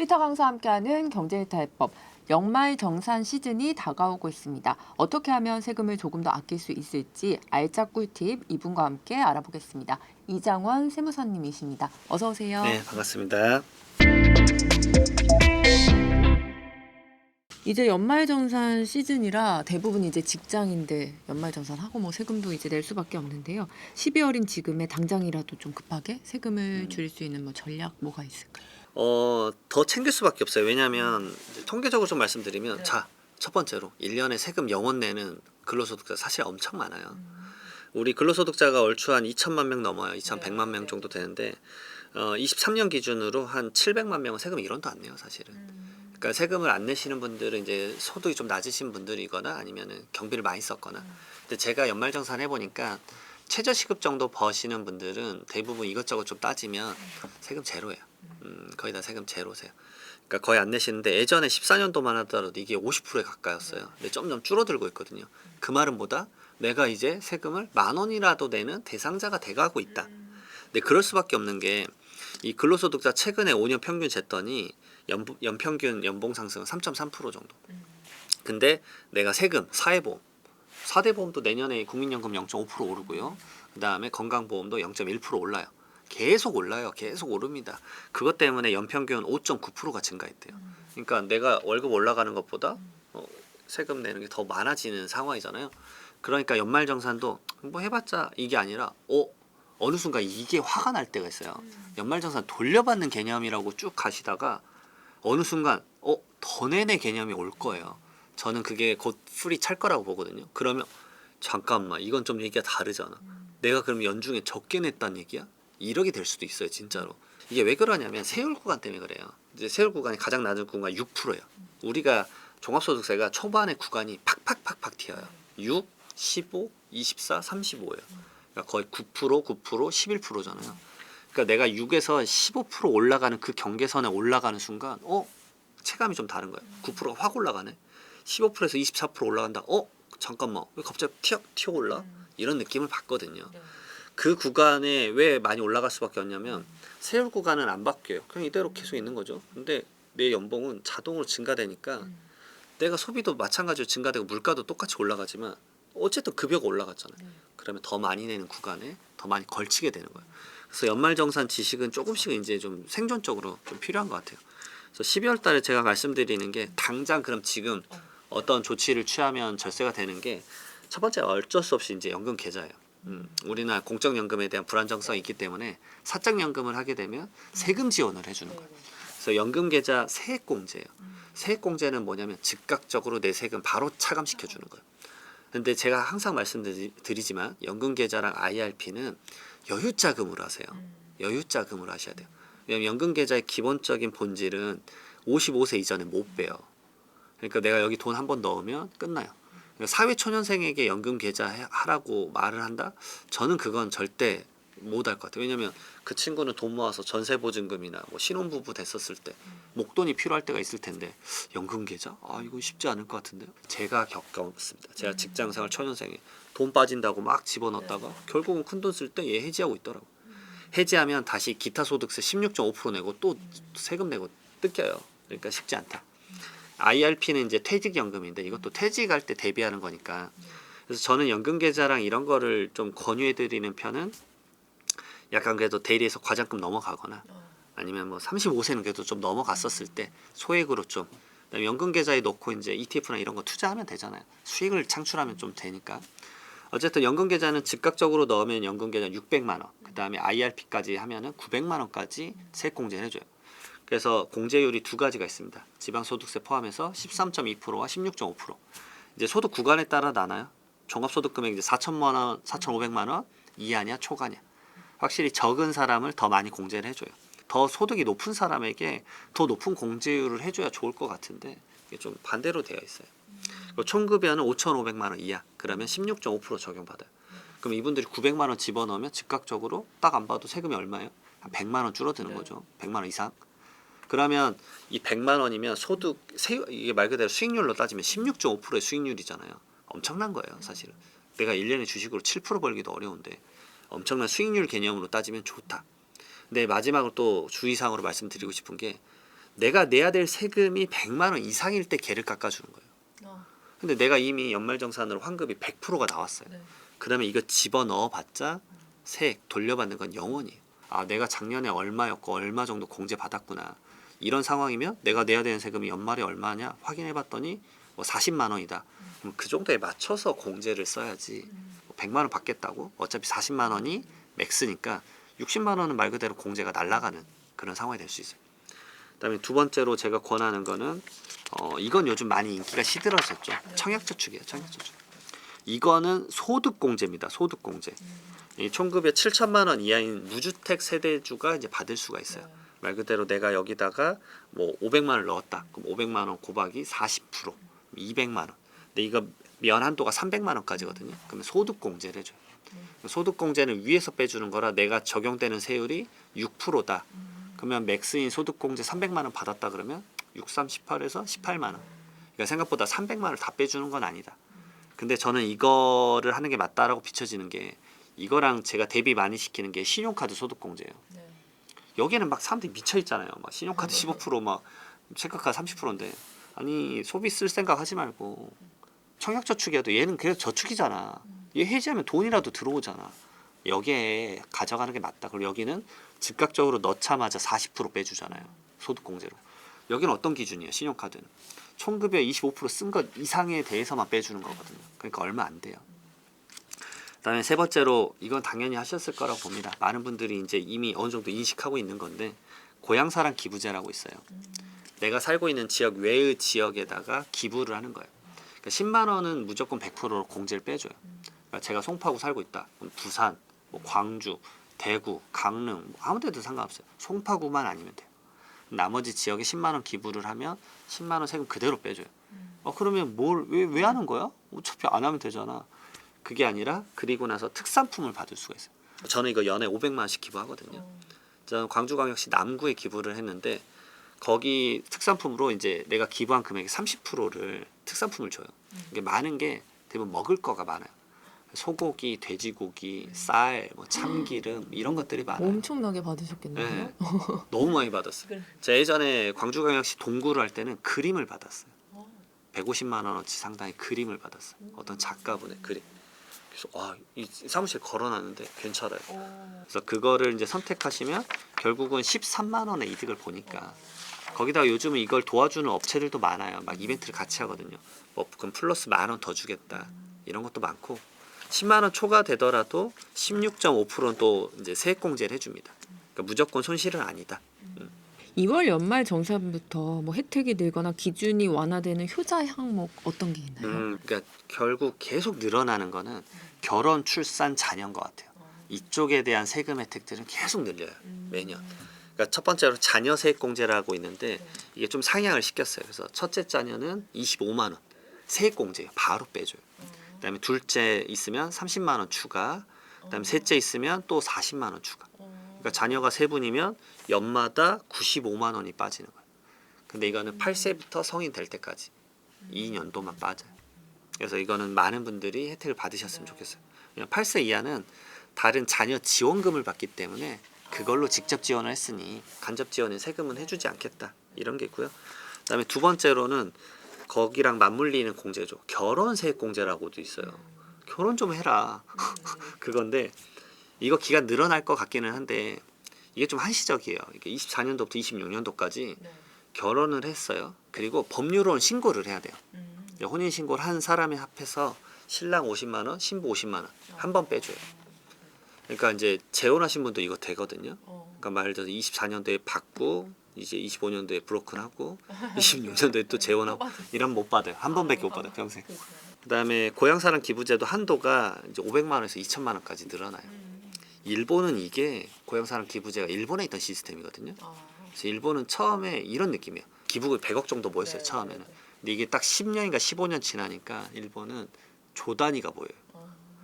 일타 강사 함께하는 경제일타 해법. 연말 정산 시즌이 다가오고 있습니다. 어떻게 하면 세금을 조금 더 아낄 수 있을지 알짜 꿀팁 이분과 함께 알아보겠습니다. 이장원 세무사님이십니다. 어서 오세요. 네, 반갑습니다. 이제 연말정산 시즌이라 대부분 이제 직장인들 연말정산하고 뭐 세금도 이제 낼 수밖에 없는데요. 12월인 지금에 당장이라도 좀 급하게 세금을 줄일 수 있는 뭐 전략 뭐가 있을까요? 더 챙길 수밖에 없어요. 왜냐하면 이제 통계적으로 좀 말씀드리면 네. 자, 첫 번째로 1년에 세금 0원 내는 근로소득자 사실 엄청 많아요. 우리 근로소득자가 얼추 한 2천만 명 넘어요. 2,100만 명 정도 되는데 23년 기준으로 한 700만 명은 세금 1원도 안 내요, 사실은. 그러니까 세금을 안 내시는 분들은 이제 소득이 좀 낮으신 분들이거나 아니면은 경비를 많이 썼거나. 근데 제가 연말정산 해보니까 최저시급 정도 버시는 분들은 대부분 이것저것 좀 따지면 세금 제로예요. 거의 다 세금 제로세요. 그러니까 거의 안 내시는데 예전에 14년도만 하더라도 이게 50%에 가까웠어요. 근데 점점 줄어들고 있거든요. 그 말은 뭐다? 내가 이제 세금을 10,000원이라도 내는 대상자가 돼가고 있다. 근데 그럴 수밖에 없는 게 이 근로소득자 최근에 5년 평균 쟀더니 연평균 연봉 상승은 3.3% 정도. 근데 내가 세금, 사회보험, 4대 보험도 내년에 국민연금 0.5% 오르고요. 그 다음에 건강보험도 0.1% 올라요. 계속 올라요. 계속 오릅니다. 그것 때문에 연평균 5.9%가 증가했대요. 그러니까 내가 월급 올라가는 것보다 세금 내는 게 더 많아지는 상황이잖아요. 그러니까 연말정산도 뭐 해봤자 이게 아니라 어느 순간 이게 화가 날 때가 있어요. 연말정산 돌려받는 개념이라고 쭉 가시다가 어느 순간 더 내내 개념이 올 거예요. 저는 그게 곧 풀이 찰 거라고 보거든요. 그러면 잠깐만 이건 좀 얘기가 다르잖아. 내가 그럼 연중에 적게 냈다는 얘기야? 이렇게 될 수도 있어요, 진짜로. 이게 왜 그러냐면 세율 구간 때문에 그래요. 이제 세율 구간이 가장 낮은 구간이 6%예요. 우리가 종합소득세가 초반에 구간이 팍팍팍팍 튀어요. 6, 15, 24, 35예요. 그러니까 거의 9%, 9%, 11%잖아요. 그러니까 내가 6에서 15% 올라가는 그 경계선에 올라가는 순간 체감이 좀 다른 거예요. 9%가 확 올라가네. 15%에서 24% 올라간다. 잠깐만 왜 갑자기 튀어 올라? 이런 느낌을 받거든요. 그 구간에 왜 많이 올라갈 수밖에 없냐면 세율 구간은 안 바뀌어요. 그냥 이대로 계속 있는 거죠. 근데 내 연봉은 자동으로 증가되니까 내가 소비도 마찬가지로 증가되고 물가도 똑같이 올라가지만 어쨌든 급여가 올라갔잖아요. 그러면 더 많이 내는 구간에 더 많이 걸치게 되는 거예요. 그래서 연말정산 지식은 조금씩 이제 좀 생존적으로 좀 필요한 것 같아요. 그래서 12월 달에 제가 말씀드리는 게 당장 그럼 지금 어떤 조치를 취하면 절세가 되는 게 첫 번째 어쩔 수 없이 이제 연금 계좌예요. 우리나라 공적연금에 대한 불안정성이 있기 때문에 사적연금을 하게 되면 세금 지원을 해주는 거예요. 그래서 연금계좌 세액공제예요. 세액공제는 뭐냐면 즉각적으로 내 세금 바로 차감시켜 주는 거예요. 근데 제가 항상 말씀드리지만 연금계좌랑 IRP는 여유자금으로 하세요. 여유자금으로 하셔야 돼요. 왜냐면 연금계좌의 기본적인 본질은 55세 이전에 못 빼요. 그러니까 내가 여기 돈 한 번 넣으면 끝나요. 사회초년생에게 연금계좌 하라고 말을 한다? 저는 그건 절대 못 할 것 같아요. 왜냐면 그 친구는 돈 모아서 전세보증금이나 뭐 신혼부부 됐었을 때 목돈이 필요할 때가 있을 텐데 연금계좌? 이건 쉽지 않을 것 같은데요. 제가 겪었습니다. 제가 직장생활 초년생에 돈 빠진다고 막 집어넣었다가 결국은 큰돈 쓸 때 얘 해지하고 있더라고. 해지하면 다시 기타소득세 16.5% 내고 또 세금 내고 뜯겨요. 그러니까 쉽지 않다. IRP는 이제 퇴직연금인데 이것도 퇴직할 때 대비하는 거니까. 그래서 저는 연금계좌랑 이런 거를 좀 권유해드리는 편은 약간 그래도 대리에서 과장금 넘어가거나 아니면 뭐 35세는 그래도 좀 넘어갔었을 때 소액으로 좀 그다음에 연금계좌에 넣고 이제 ETF나 이런 거 투자하면 되잖아요. 수익을 창출하면 좀 되니까. 어쨌든 연금계좌는 즉각적으로 넣으면 연금계좌 600만 원, 그 다음에 IRP까지 하면은 900만 원까지 세액공제를 해줘요. 그래서 공제율이 두 가지가 있습니다. 지방소득세 포함해서 13.2%와 16.5%. 이제 소득 구간에 따라 나눠요. 종합소득 금액 이제 4천만 원, 4,500만 원 이하냐 초과냐. 확실히 적은 사람을 더 많이 공제를 해줘요. 더 소득이 높은 사람에게 더 높은 공제율을 해줘야 좋을 것 같은데 이게 좀 반대로 되어 있어요. 그리고 총급여는 5,500만 원 이하. 그러면 16.5% 적용받아요. 그럼 이분들이 900만 원 집어넣으면 즉각적으로 딱 안 봐도 세금이 얼마예요? 한 100만 원 줄어드는 거죠. 100만 원 이상. 그러면 이 100만 원이면 이게 말 그대로 수익률로 따지면 16.5%의 수익률이잖아요. 엄청난 거예요, 사실은. 내가 1년에 주식으로 7% 벌기도 어려운데 엄청난 수익률 개념으로 따지면 좋다. 근데 마지막으로 또 주의사항으로 말씀드리고 싶은 게 내가 내야 될 세금이 100만 원 이상일 때 걔를 깎아주는 거예요. 근데 내가 이미 연말정산으로 환급이 100%가 나왔어요. 네. 그러면 이거 집어넣어봤자 세액 돌려받는 건 0원이에요. 아, 내가 작년에 얼마였고 얼마 정도 공제 받았구나. 이런 상황이면 내가 내야 되는 세금이 연말에 얼마냐 확인해봤더니 뭐 40만 원이다. 그럼 그 정도에 맞춰서 공제를 써야지. 100만 원 받겠다고? 어차피 40만 원이 맥스니까 60만 원은 말 그대로 공제가 날아가는 그런 상황이 될 수 있어요. 그다음에 두 번째로 제가 권하는 거는 이건 요즘 많이 인기가 시들어졌죠. 청약저축이에요. 청약저축. 이거는 소득공제입니다. 소득공제. 이 총급여 7천만 원 이하인 무주택 세대주가 이제 받을 수가 있어요. 말 그대로 내가 여기다가 뭐 500만 원을 넣었다. 그럼 500만 원 곱하기 40%, 200만 원. 근데 이거 면 한도가 300만 원까지거든요. 그러면 소득공제를 해줘요. 소득공제는 위에서 빼주는 거라 내가 적용되는 세율이 6%다. 그러면 맥스인 소득공제 300만 원 받았다 그러면 6, 3, 18에서 18만 원. 그러니까 생각보다 300만 원을 다 빼주는 건 아니다. 근데 저는 이거를 하는 게 맞다라고 비춰지는 게 이거랑 제가 대비 많이 시키는 게 신용카드 소득공제예요. 여기에는 막 사람들이 미쳐 있잖아요. 막 신용카드 15% 막 체크카드 30%인데 아니 소비 쓸 생각 하지 말고 청약저축이어도 얘는 그래도 저축이잖아. 얘 해지하면 돈이라도 들어오잖아. 여기에 가져가는 게 맞다. 그리고 여기는 즉각적으로 넣자마자 40% 빼주잖아요. 소득공제로. 여기는 어떤 기준이에요? 신용카드는 총급여 25%쓴 것 이상에 대해서만 빼주는 거거든요. 그러니까 얼마 안 돼요. 그다음에 세 번째로 이건 당연히 하셨을 거라고 봅니다. 많은 분들이 이제 이미 어느 정도 인식하고 있는 건데 고향사랑 기부제라고 있어요. 내가 살고 있는 지역 외의 지역에다가 기부를 하는 거예요. 그러니까 10만 원은 무조건 100%로 공제를 빼줘요. 그러니까 제가 송파구 살고 있다. 그럼 부산, 뭐 광주, 대구, 강릉 뭐 아무 데도 상관없어요. 송파구만 아니면 돼요. 나머지 지역에 10만 원 기부를 하면 10만 원 세금 그대로 빼줘요. 그러면 왜 하는 거야? 어차피 안 하면 되잖아. 그게 아니라 그리고 나서 특산품을 받을 수가 있어요. 저는 이거 연에 500만 원씩 기부하거든요. 저는 광주광역시 남구에 기부를 했는데 거기 특산품으로 이제 내가 기부한 금액의 30%를 특산품을 줘요. 이게 많은 게 대부분 먹을 거가 많아요. 소고기, 돼지고기, 쌀, 뭐 참기름 이런 것들이 많아요. 엄청나게 받으셨겠네요. 네, 너무 많이 받았어요. 제가 예전에 광주광역시 동구를 할 때는 그림을 받았어요. 150만 원어치 상당의 그림을 받았어요. 어떤 작가분의 그림. 그래서 이 사무실 걸어놨는데 괜찮아요. 그래서 그거를 이제 선택하시면 결국은 13만 원의 이득을 보니까 거기다가 요즘은 이걸 도와주는 업체들도 많아요. 막 이벤트를 같이 하거든요. 뭐 그럼 플러스 10,000원 더 주겠다 이런 것도 많고 10만 원 초과되더라도 16.5%는 또 이제 세액공제를 해줍니다. 그러니까 무조건 손실은 아니다. 2월 연말 정산부터 뭐 혜택이 늘거나 기준이 완화되는 효자 항목 어떤 게 있나요? 그러니까 결국 계속 늘어나는 거는 결혼, 출산, 자녀인 것 같아요. 이쪽에 대한 세금 혜택들은 계속 늘려요. 매년. 그러니까 첫 번째로 자녀 세액공제라고 있는데 이게 좀 상향을 시켰어요. 그래서 첫째 자녀는 25만 원 세액공제예요. 바로 빼줘요. 그다음에 둘째 있으면 30만 원 추가. 그다음에 셋째 있으면 또 40만 원 추가. 그러니까 자녀가 세 분이면 연마다 95만 원이 빠지는 거예요. 근데 이거는 8세부터 성인 될 때까지 2년도만 빠져요. 그래서 이거는 많은 분들이 혜택을 받으셨으면 좋겠어요. 8세 이하는 다른 자녀 지원금을 받기 때문에 그걸로 직접 지원을 했으니 간접 지원은 세금은 해주지 않겠다 이런 게 있고요. 그다음에 두 번째로는 거기랑 맞물리는 공제죠. 결혼 세액 공제라고도 있어요. 결혼 좀 해라. 그건데 이거 기간 늘어날 것 같기는 한데 이게 좀 한시적이에요. 이게 24년도부터 26년도까지 결혼을 했어요. 그리고 법률로는 신고를 해야 돼요. 혼인 신고를 한 사람에 합해서 신랑 50만 원, 신부 50만 원 한 번 빼줘요. 그러니까 이제 재혼하신 분도 이거 되거든요. 그러니까 말 들어서 24년도에 받고 이제 25년도에 브로큰하고 26년도에 또 재혼하고 이러면 못 받아요. 한 번밖에 못 받아요. 평생. 그다음에 고향사랑 기부제도 한도가 이제 500만 원에서 2천만 원까지 늘어나요. 일본은 이게 고향사랑 기부제가 일본에 있던 시스템이거든요. 그래서 일본은 처음에 이런 느낌이에요. 기부가 100억 정도 모였어요. 처음에는. 근데 이게 딱 10년인가 15년 지나니까 일본은 조 단위가 보여요.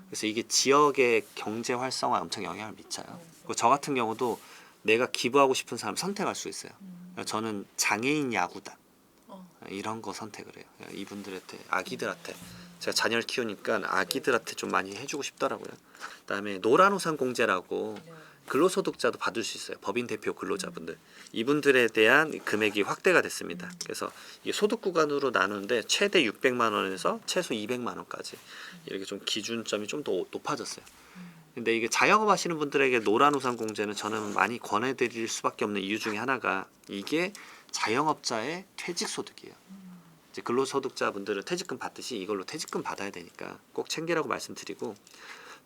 그래서 이게 지역의 경제 활성화에 엄청 영향을 미쳐요. 그리고 저 같은 경우도 내가 기부하고 싶은 사람 선택할 수 있어요. 저는 장애인 야구단 이런 거 선택을 해요. 이분들한테 아기들한테 제가 자녀를 키우니까 아기들한테 좀 많이 해주고 싶더라고요. 그다음에 노란우산 공제라고 근로소득자도 받을 수 있어요. 법인 대표 근로자분들. 이분들에 대한 금액이 확대가 됐습니다. 그래서 이게 소득 구간으로 나누는데 최대 600만 원에서 최소 200만 원까지 이렇게 좀 기준점이 좀 더 높아졌어요. 근데 이게 자영업 하시는 분들에게 노란우산 공제는 저는 많이 권해드릴 수밖에 없는 이유 중에 하나가 이게 자영업자의 퇴직소득이에요. 이제 근로소득자분들은 퇴직금 받듯이 이걸로 퇴직금 받아야 되니까 꼭 챙기라고 말씀드리고,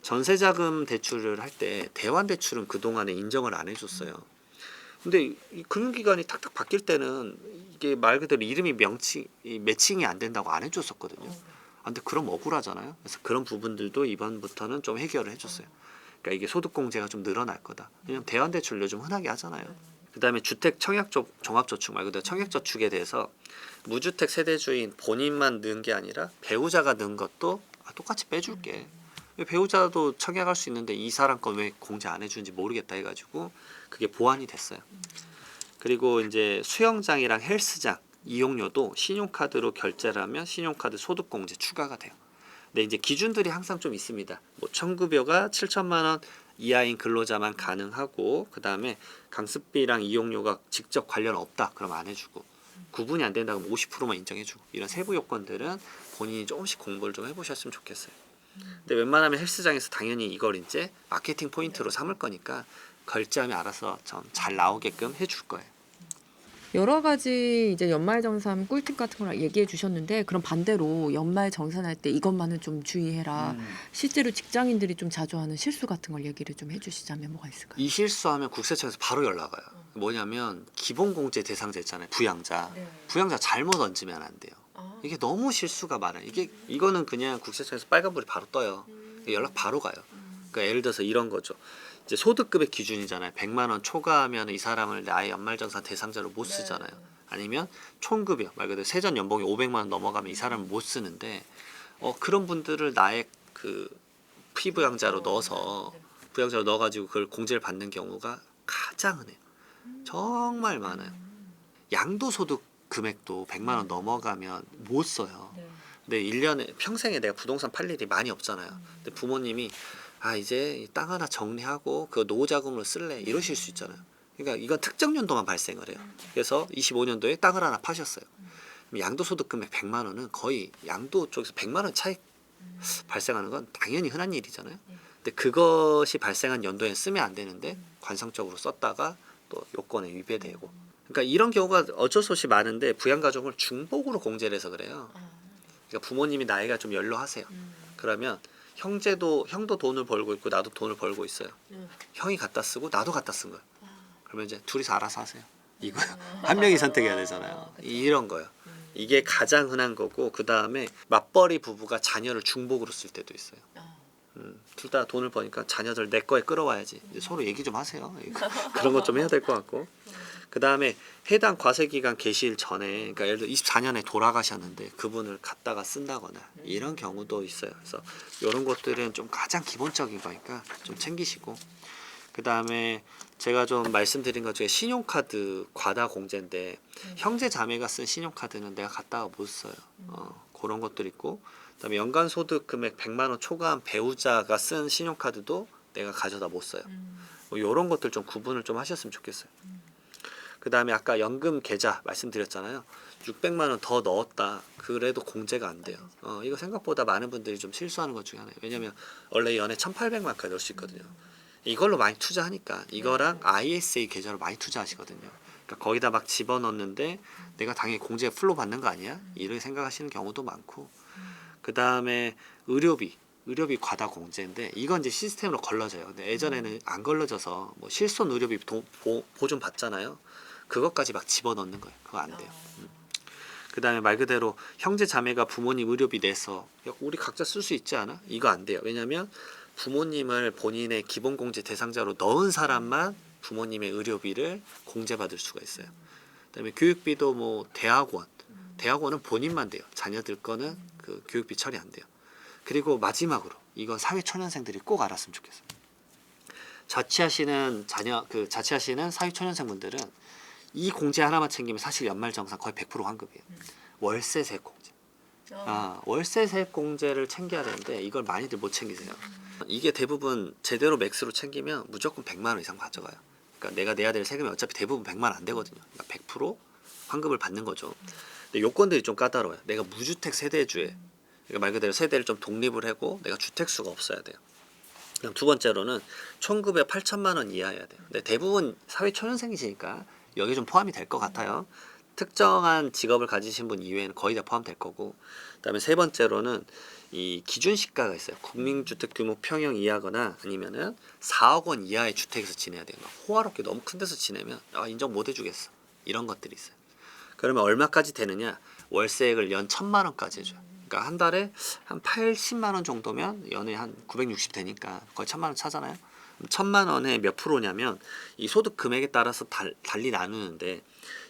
전세자금 대출을 할 때 대환대출은 그동안에 인정을 안 해줬어요. 근데 이 금융기관이 탁탁 바뀔 때는 이게 말 그대로 이름이 매칭이 안 된다고 안 해줬었거든요. 근데 그럼 억울하잖아요. 그래서 그런 부분들도 이번부터는 좀 해결을 해줬어요. 그러니까 이게 소득공제가 좀 늘어날 거다. 왜냐면 대환대출 요즘 흔하게 하잖아요. 그다음에 주택 종합저축 말 그대로 청약저축에 대해서 무주택 세대주인 본인만 넣은 게 아니라 배우자가 넣은 것도 똑같이 빼줄게. 배우자도 청약할 수 있는데 이 사람 건 왜 공제 안 해주는지 모르겠다 해가지고 그게 보완이 됐어요. 그리고 이제 수영장이랑 헬스장 이용료도 신용카드로 결제를 하면 신용카드 소득공제 추가가 돼요. 근데 이제 기준들이 항상 좀 있습니다. 뭐 청급여가 7천만 원 이하인 근로자만 가능하고, 그 다음에 강습비랑 이용료가 직접 관련 없다 그럼 안 해주고, 구분이 안 된다 그러면 50%만 인정해주고, 이런 세부 요건들은 본인이 조금씩 공부를 좀 해보셨으면 좋겠어요. 근데 웬만하면 헬스장에서 당연히 이걸 이제 마케팅 포인트로 삼을 거니까 결제하면 알아서 좀 잘 나오게끔 해줄 거예요. 여러 가지 이제 연말정산 꿀팁 같은 걸 얘기해 주셨는데, 그럼 반대로 연말 정산할 때 이것만은 좀 주의해라. 실제로 직장인들이 좀 자주 하는 실수 같은 걸 얘기를 좀 해주시자면 뭐가 있을까요? 이 실수하면 국세청에서 바로 연락 와요. 뭐냐면 기본공제 대상자 있잖아요. 부양자. 부양자 잘못 얹으면 안 돼요. 이게 너무 실수가 많아요. 이거는 그냥 국세청에서 빨간불이 바로 떠요. 연락 바로 가요. 그러니까 예를 들어서 이런 거죠. 이제 소득급의 기준이잖아요. 100만 원 초과하면 이 사람을 나의 연말정산 대상자로 못 쓰잖아요. 아니면 총급여 말 그대로 세전 연봉이 500만 원 넘어가면 이 사람을 못 쓰는데, 그런 분들을 나의 그 피부양자로 넣어서 부양자로 넣어가지고 그걸 공제를 받는 경우가 가장 흔해요. 정말 많아요. 양도소득 금액도 100만 원 넘어가면 못 써요. 근데 1년에 평생에 내가 부동산 팔 일이 많이 없잖아요. 근데 부모님이 이제 땅 하나 정리하고 그 노후자금으로 쓸래 이러실 수 있잖아요. 그러니까 이건 특정 연도만 발생을 해요. 그래서 25년도에 땅을 하나 파셨어요. 그럼 양도소득 금액 100만 원은 거의 양도 쪽에서 100만 원 차익 발생하는 건 당연히 흔한 일이잖아요. 근데 그것이 발생한 연도에 쓰면 안 되는데 관성적으로 썼다가 또 요건에 위배되고, 그러니까 이런 경우가 어쩔 수 없이 많은데 부양가족을 중복으로 공제를 해서 그래요. 그러니까 부모님이 나이가 좀 연로하세요. 그러면 형도 돈을 벌고 있고 나도 돈을 벌고 있어요. 형이 갖다 쓰고 나도 갖다 쓴 거예요. 그러면 이제 둘이서 알아서 하세요. 이거요. 한 명이 선택해야 되잖아요. 이런 거요. 이게 가장 흔한 거고, 그 다음에 맞벌이 부부가 자녀를 중복으로 쓸 때도 있어요. 둘 다 돈을 버니까 자녀들 내 거에 끌어와야지. 이제 서로 얘기 좀 하세요. 그런 것 좀 해야 될 것 같고. 그 다음에 해당 과세기간 개시일 전에, 그러니까 예를 들어 24년에 돌아가셨는데 그분을 갖다가 쓴다거나 이런 경우도 있어요. 그래서 이런 것들은 좀 가장 기본적인 거니까 좀 챙기시고, 그 다음에 제가 좀 말씀드린 것 중에 신용카드 과다 공제인데 형제 자매가 쓴 신용카드는 내가 갖다가 못 써요. 그런 것들 있고, 그다음에 연간 소득 금액 100만 원 초과한 배우자가 쓴 신용카드도 내가 가져다 못 써요. 뭐 이런 것들 좀 구분을 좀 하셨으면 좋겠어요. 그 다음에 아까 연금 계좌 말씀드렸잖아요. 600만 원 더 넣었다. 그래도 공제가 안 돼요. 이거 생각보다 많은 분들이 좀 실수하는 것 중에 하나예요. 왜냐면 원래 연에 1,800만까지 넣을 수 있거든요. 이걸로 많이 투자하니까 이거랑 ISA 계좌로 많이 투자하시거든요. 그러니까 거기다 막 집어넣는데 내가 당연히 공제 풀로 받는 거 아니야? 이렇게 생각하시는 경우도 많고, 그 다음에 의료비 과다 공제인데 이건 이제 시스템으로 걸러져요. 근데 예전에는 안 걸러져서 뭐 실손 의료비 보존 받잖아요. 그것까지 막 집어넣는 거예요. 그거 안 돼요. 그 다음에 말 그대로 형제 자매가 부모님 의료비 내서 우리 각자 쓸 수 있지 않아? 이거 안 돼요. 왜냐하면 부모님을 본인의 기본공제 대상자로 넣은 사람만 부모님의 의료비를 공제받을 수가 있어요. 그 다음에 교육비도 뭐 대학원은 본인만 돼요. 자녀들 거는 그 교육비 처리 안 돼요. 그리고 마지막으로 이건 사회초년생들이 꼭 알았으면 좋겠어요. 자취하시는 사회초년생분들은 이 공제 하나만 챙기면 사실 연말정산 거의 100% 환급이에요. 월세 세액 공제. 월세 세액 공제를 챙겨야 되는데 이걸 많이들 못 챙기세요. 이게 대부분 제대로 맥스로 챙기면 무조건 100만 원 이상 가져가요. 그러니까 내가 내야 될 세금이 어차피 대부분 100만 원 안 되거든요. 그러니까 100% 환급을 받는 거죠. 근데 요건들이 좀 까다로워요. 내가 무주택 세대주에, 그러니까 말 그대로 세대를 좀 독립을 하고 내가 주택수가 없어야 돼요. 그럼 두 번째로는 총급여 8천만 원 이하여야 돼요. 근데 대부분 사회 초년생이시니까 여기 좀 포함이 될 것 같아요. 특정한 직업을 가지신 분 이외에는 거의 다 포함될 거고, 그다음에 세 번째로는 이 기준 시가가 있어요. 국민주택 규모 평형 이하거나 아니면은 4억 원 이하의 주택에서 지내야 돼요. 막 호화롭게 너무 큰 데서 지내면 인정 못 해주겠어. 이런 것들이 있어요. 그러면 얼마까지 되느냐? 월세액을 연 1,000만 원까지 해줘요. 그러니까 한 달에 한 80만 원 정도면 연에 한 960 되니까 거의 1,000만 원 차잖아요. 1,000만 원에 몇 프로냐면 이 소득 금액에 따라서 달리 나누는데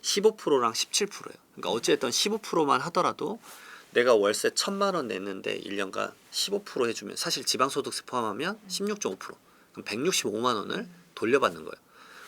15%랑 17%예요. 그러니까 어찌됐든 15%만 하더라도 내가 월세 1,000만 원 냈는데 1년간 15% 해주면 사실 지방소득세 포함하면 16.5%. 그럼 165만 원을 돌려받는 거예요.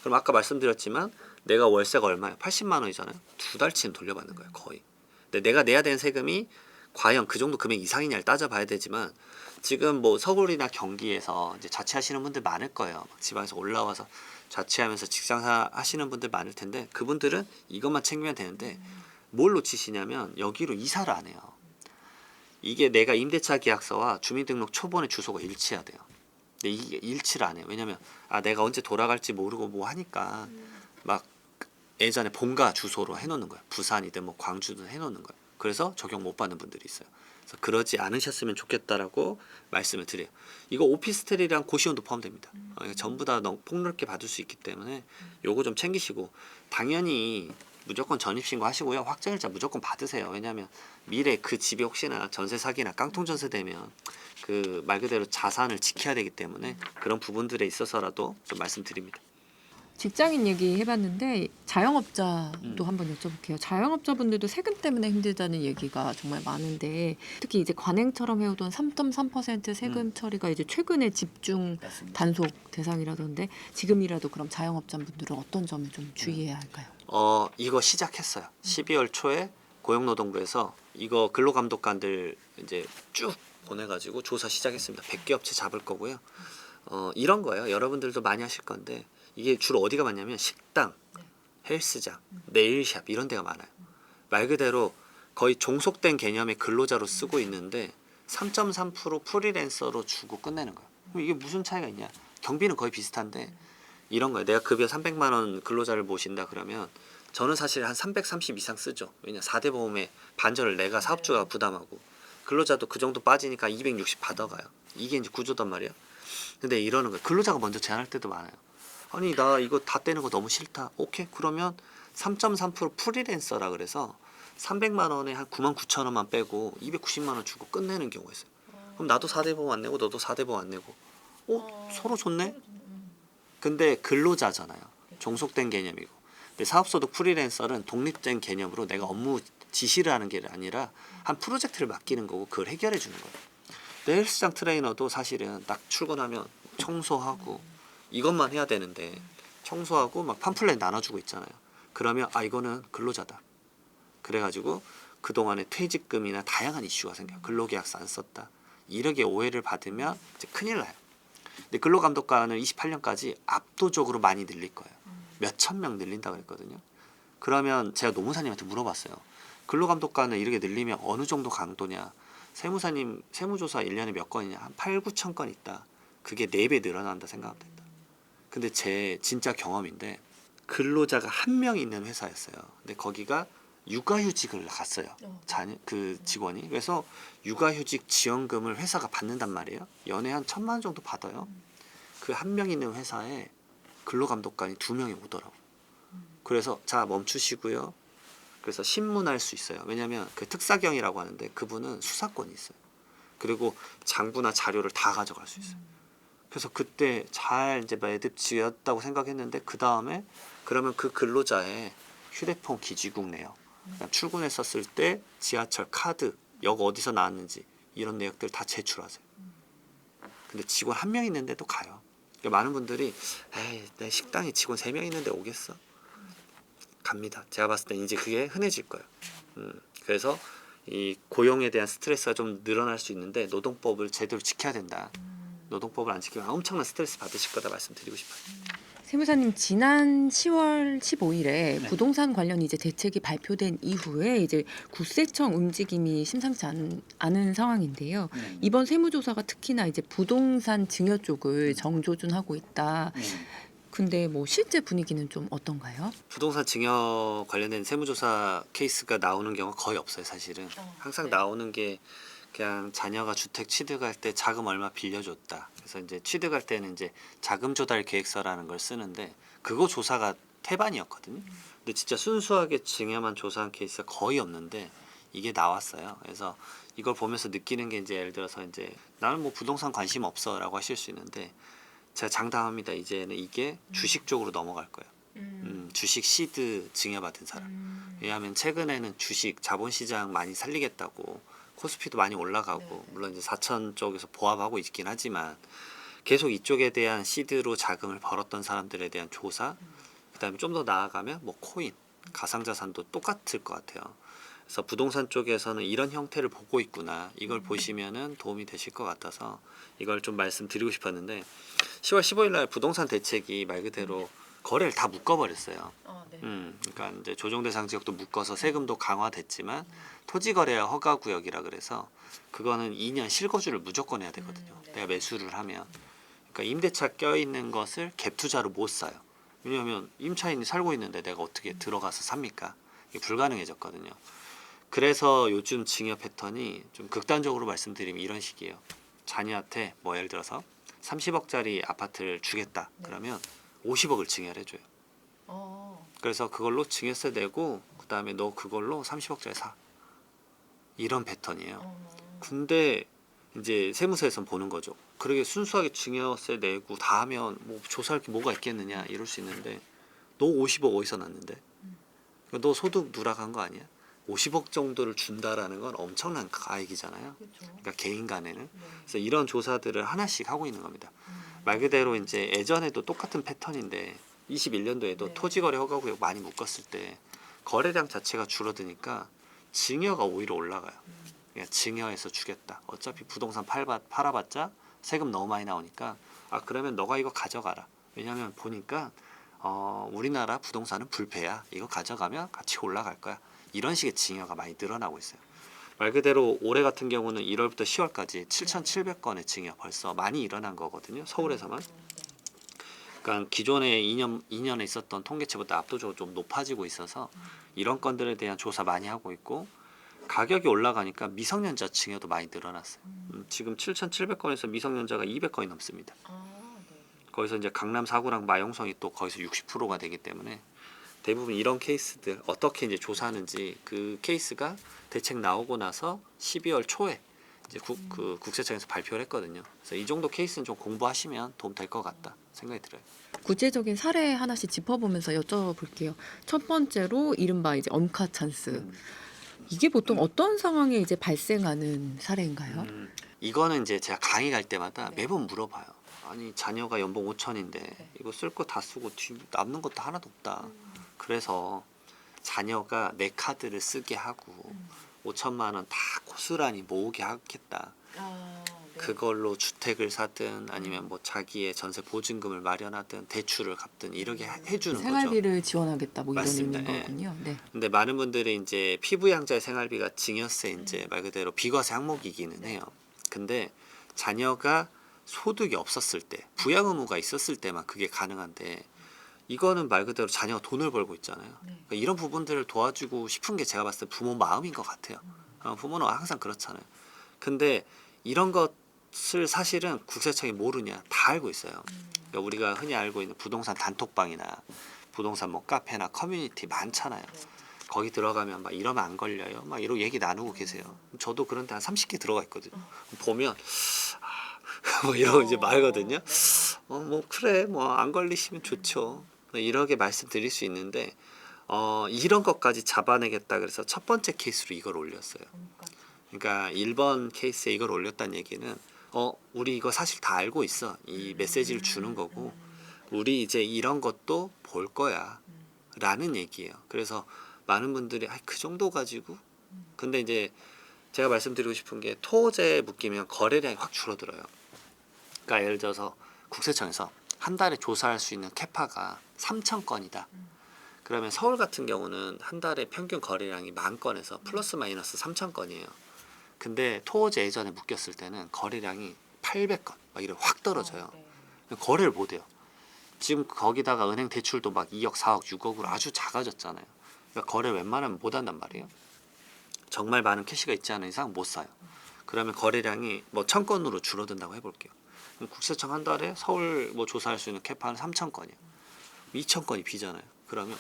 그럼 아까 말씀드렸지만 내가 월세가 얼마예요? 80만 원이잖아요. 두 달치는 돌려받는 거예요, 거의. 근데 내가 내야 되는 세금이 과연 그 정도 금액 이상이냐를 따져봐야 되지만 지금 뭐 서울이나 경기에서 이제 자취하시는 분들 많을 거예요. 지방에서 올라와서 자취하면서 직장 하시는 분들 많을 텐데 그분들은 이것만 챙기면 되는데 뭘 놓치시냐면 여기로 이사를 안 해요. 이게 내가 임대차 계약서와 주민등록 초본의 주소가 일치해야 돼요. 근데 이게 일치를 안 해요. 왜냐면 내가 언제 돌아갈지 모르고 뭐 하니까 막 예전에 본가 주소로 해놓는 거예요. 부산이든 뭐 광주든 해놓는 거예요. 그래서 적용 못 받는 분들이 있어요. 그래서 그러지 않으셨으면 좋겠다라고 말씀을 드려요. 이거 오피스텔이랑 고시원도 포함됩니다. 전부 다 폭넓게 받을 수 있기 때문에 요거 좀 챙기시고 당연히 무조건 전입신고 하시고요. 확정일자 무조건 받으세요. 왜냐하면 미래 그 집이 혹시나 전세 사기나 깡통 전세 되면 그 말 그대로 자산을 지켜야 되기 때문에 그런 부분들에 있어서라도 좀 말씀드립니다. 직장인 얘기 해봤는데 자영업자도 한번 여쭤볼게요. 자영업자분들도 세금 때문에 힘들다는 얘기가 정말 많은데 특히 이제 관행처럼 해오던 3.3% 세금 처리가 이제 최근에 집중 맞습니다. 단속 대상이라던데 지금이라도 그럼 자영업자분들은 어떤 점을 좀 주의해야 할까요? 이거 시작했어요. 12월 초에 고용노동부에서 이거 근로감독관들 이제 쭉 보내가지고 조사 시작했습니다. 100개 업체 잡을 거고요. 이런 거예요. 여러분들도 많이 하실 건데 이게 주로 어디가 많냐면 식당, 헬스장, 네일샵 이런 데가 많아요. 말 그대로 거의 종속된 개념의 근로자로 쓰고 있는데 3.3% 프리랜서로 주고 끝내는 거예요. 그럼 이게 무슨 차이가 있냐? 경비는 거의 비슷한데 이런 거예요. 내가 급여 300만 원 근로자를 모신다 그러면 저는 사실 한 330 이상 쓰죠. 왜냐 4대 보험의 반절을 내가 사업주가 부담하고 근로자도 그 정도 빠지니까 260 받아가요. 이게 이제 구조단 말이에요. 근데 이러는 거예요. 근로자가 먼저 제안할 때도 많아요. 아니 나 이거 다 떼는 거 너무 싫다. 오케이 그러면 3.3% 프리랜서라 그래서 300만 원에 한 9만 9천 원만 빼고 290만 원 주고 끝내는 경우가 있어요. 그럼 나도 4대 보험 안 내고 너도 4대 보험 안 내고 서로 좋네. 근데 근로자잖아요. 종속된 개념이고. 근데 사업소득 프리랜서는 독립된 개념으로 내가 업무 지시를 하는 게 아니라 한 프로젝트를 맡기는 거고 그걸 해결해 주는 거예요. 근데 헬스장 트레이너도 사실은 딱 출근하면 청소하고 이것만 해야 되는데 청소하고 막 팜플렛 나눠주고 있잖아요. 그러면 이거는 근로자다. 그래가지고 그동안에 퇴직금이나 다양한 이슈가 생겨요. 근로계약서 안 썼다. 이렇게 오해를 받으면 이제 큰일 나요. 근데 근로감독관은 28년까지 압도적으로 많이 늘릴 거예요. 몇천 명 늘린다고 했거든요. 그러면 제가 노무사님한테 물어봤어요. 근로감독관을 이렇게 늘리면 어느 정도 강도냐. 세무사님 세무조사 1년에 몇 건이냐. 한 8, 9천 건 있다. 그게 4배 늘어난다 생각하면 된다. 근데 제 진짜 경험인데 근로자가 한 명 있는 회사였어요. 근데 거기가 육아휴직을 갔어요. 그 직원이. 그래서 육아휴직 지원금을 회사가 받는단 말이에요. 연에 한 1,000만 원 정도 받아요. 그 한 명 있는 회사에 근로감독관이 2명이 오더라고. 그래서 자 멈추시고요. 그래서 신문할 수 있어요. 왜냐하면 그 특사경이라고 하는데 그분은 수사권이 있어요. 그리고 장부나 자료를 다 가져갈 수 있어요. 그래서 그때 잘 이제 매듭 지었다고 생각했는데 그 다음에 그러면 그 근로자의 휴대폰 기지국 내역, 출근했었을 때 지하철 카드, 역 어디서 나왔는지 이런 내역들 다 제출하세요. 근데 직원 한 명 있는데도 가요. 그러니까 많은 분들이 내 식당에 직원 3명 있는데 오겠어? 갑니다. 제가 봤을 때 이제 그게 흔해질 거예요. 그래서 이 고용에 대한 스트레스가 좀 늘어날 수 있는데 노동법을 제대로 지켜야 된다. 노동법을 안 지키면 엄청난 스트레스 받으실 거다 말씀드리고 싶어요. 세무사님 지난 10월 15일에 네. 부동산 관련 이제 대책이 발표된 이후에 이제 국세청 움직임이 심상치 않은 상황인데요. 이번 세무조사가 특히나 이제 부동산 증여 쪽을 정조준하고 있다. 근데 뭐 실제 분위기는 좀 어떤가요? 부동산 증여 관련된 세무조사 케이스가 나오는 경우가 거의 없어요, 사실은. 항상 네. 나오는 게 그냥 자녀가 주택 취득할 때 자금 얼마 빌려줬다. 그래서 이제 취득할 때는 이제 자금 조달 계획서라는 걸 쓰는데 그거 조사가 태반이었거든요. 근데 진짜 순수하게 증여만 조사한 케이스가 거의 없는데 이게 나왔어요. 그래서 이걸 보면서 느끼는 게 이제 예를 들어서 이제 나는 뭐 부동산 관심 없어라고 하실 수 있는데 제가 장담합니다. 이제는 이게 주식 쪽으로 넘어갈 거예요. 주식 시드 증여받은 사람. 왜냐하면 최근에는 주식 자본시장 많이 살리겠다고 코스피도 많이 올라가고 물론 이제 4천 쪽에서 보합하고 있긴 하지만 계속 이쪽에 대한 시드로 자금을 벌었던 사람들에 대한 조사 그다음에 좀 더 나아가면 뭐 코인 가상자산도 똑같을 것 같아요. 그래서 부동산 쪽에서는 이런 형태를 보고 있구나 이걸 보시면은 도움이 되실 것 같아서 이걸 좀 말씀드리고 싶었는데 10월 15일 날 부동산 대책이 말 그대로 거래를 다 묶어버렸어요. 그러니까 이제 조정 대상 지역도 묶어서 세금도 강화됐지만 토지 거래 허가 구역이라 그래서 그거는 2년 실거주를 무조건 해야 되거든요. 내가 매수를 하면. 그러니까 임대차 껴 있는 것을 갭 투자로 못 사요. 왜냐하면 임차인이 살고 있는데 내가 어떻게 들어가서 삽니까? 이게 불가능해졌거든요. 그래서 요즘 증여 패턴이 좀 극단적으로 말씀드리면 이런 식이에요. 자녀한테 뭐 예를 들어서 30억짜리 아파트를 주겠다. 그러면 50억을 증여를 해줘요. 그래서 그걸로 증여세 내고 그 다음에 너 그걸로 30억짜리 사. 이런 패턴이에요. 근데 이제 세무서에선 보는 거죠. 그러게 순수하게 증여세 내고 다 하면 뭐 조사할 게 뭐가 있겠느냐 이럴 수 있는데 너 50억 어디서 났는데? 너 소득 누락한 거 아니야? 50억 정도를 준다라는 건 엄청난 가액이잖아요. 그러니까 개인 간에는. 그래서 이런 조사들을 하나씩 하고 있는 겁니다. 말 그대로 이제 예전에도 똑같은 패턴인데 21년도에도 토지거래 허가구역 많이 묶었을 때 거래량 자체가 줄어드니까 증여가 오히려 올라가요. 그냥 증여해서 주겠다. 어차피 부동산 팔아봤자 세금 너무 많이 나오니까 아 그러면 너가 이거 가져가라. 왜냐하면 보니까 우리나라 부동산은 불패야. 이거 가져가면 같이 올라갈 거야. 이런 식의 증여가 많이 늘어나고 있어요. 말 그대로 올해 같은 경우는 1월부터 10월까지 7,700건의 증여 벌써 많이 일어난 거거든요. 서울에서만. 그러니까 기존에 2년에 있었던 통계치보다 압도적으로 좀 높아지고 있어서 이런 건들에 대한 조사 많이 하고 있고 가격이 올라가니까 미성년자 증여도 많이 늘어났어요. 지금 7,700건에서 미성년자가 200건이 넘습니다. 거기서 이제 강남 4구랑 마용성이 또 거기서 60%가 되기 때문에 대부분 이런 케이스들 어떻게 이제 조사하는지 그 케이스가 대책 나오고 나서 12월 초에 이제 그 국세청에서 발표를 했거든요. 그래서 이 정도 케이스는 좀 공부하시면 도움 될 것 같다 생각이 들어요. 구체적인 사례 하나씩 짚어보면서 여쭤볼게요. 첫 번째로 이른바 이제 엄카 찬스. 이게 보통 어떤 상황에 이제 발생하는 사례인가요? 이거는 이제 제가 강의 갈 때마다 매번 물어봐요. 아니 자녀가 연봉 5천인데 이거 쓸 거 다 쓰고 남는 것도 하나도 없다. 그래서 자녀가 내 카드를 쓰게 하고 5천만 원 다 고스란히 모으게 하겠다. 그걸로 주택을 사든 아니면 뭐 자기의 전세 보증금을 마련하든 대출을 갚든 이렇게 해주는 거죠. 생활비를 지원하겠다 뭐 이런 맞습니다. 의미인 예. 거군요. 네. 근데 많은 분들이 이제 피부양자의 생활비가 증여세 이제 말 그대로 비과세 항목이기는 해요. 근데 자녀가 소득이 없었을 때 부양 의무가 있었을 때만 그게 가능한데 이거는 말 그대로 자녀가 돈을 벌고 있잖아요. 그러니까 이런 부분들을 도와주고 싶은 게 제가 봤을 때 부모 마음인 것 같아요. 부모는 항상 그렇잖아요. 근데 이런 것을 사실은 국세청이 모르냐 다 알고 있어요. 그러니까 우리가 흔히 알고 있는 부동산 단톡방이나 부동산 뭐 카페나 커뮤니티 많잖아요. 거기 들어가면 막 이러면 안 걸려요. 막 이러고 얘기 나누고 계세요. 저도 그런데 한 30개 들어가 있거든요. 보면 뭐 이러고 이제 말거든요. 뭐 그래 뭐 안 걸리시면 좋죠. 이렇게 말씀드릴 수 있는데 이런 것까지 잡아내겠다 그래서 첫 번째 케이스로 이걸 올렸어요. 그러니까 1번 케이스에 이걸 올렸다는 얘기는 우리 이거 사실 다 알고 있어. 이 메시지를 주는 거고 우리 이제 이런 것도 볼 거야 라는 얘기예요. 그래서 많은 분들이 그 정도 가지고 근데 이제 제가 말씀드리고 싶은 게 토지에 묶이면 거래량이 확 줄어들어요. 그러니까 예를 들어서 국세청에서 한 달에 조사할 수 있는 캐파가 3,000건이다. 그러면 서울 같은 경우는 한 달에 평균 거래량이 10,000건에서 플러스 마이너스 3,000건이에요. 근데 토지 예전에 묶였을 때는 거래량이 800건 막 이래 확 떨어져요. 거래를 못 해요. 지금 거기다가 은행 대출도 막 2억, 4억, 6억으로 아주 작아졌잖아요. 그러니까 거래 웬만하면 못 한단 말이에요. 정말 많은 캐시가 있지 않은 이상 못 사요. 그러면 거래량이 뭐 1,000건으로 줄어든다고 해볼게요. 그럼 국세청 한 달에 서울 뭐 조사할 수 있는 캐파는 3,000건이에요. 2,000건이 비잖아요. 그러면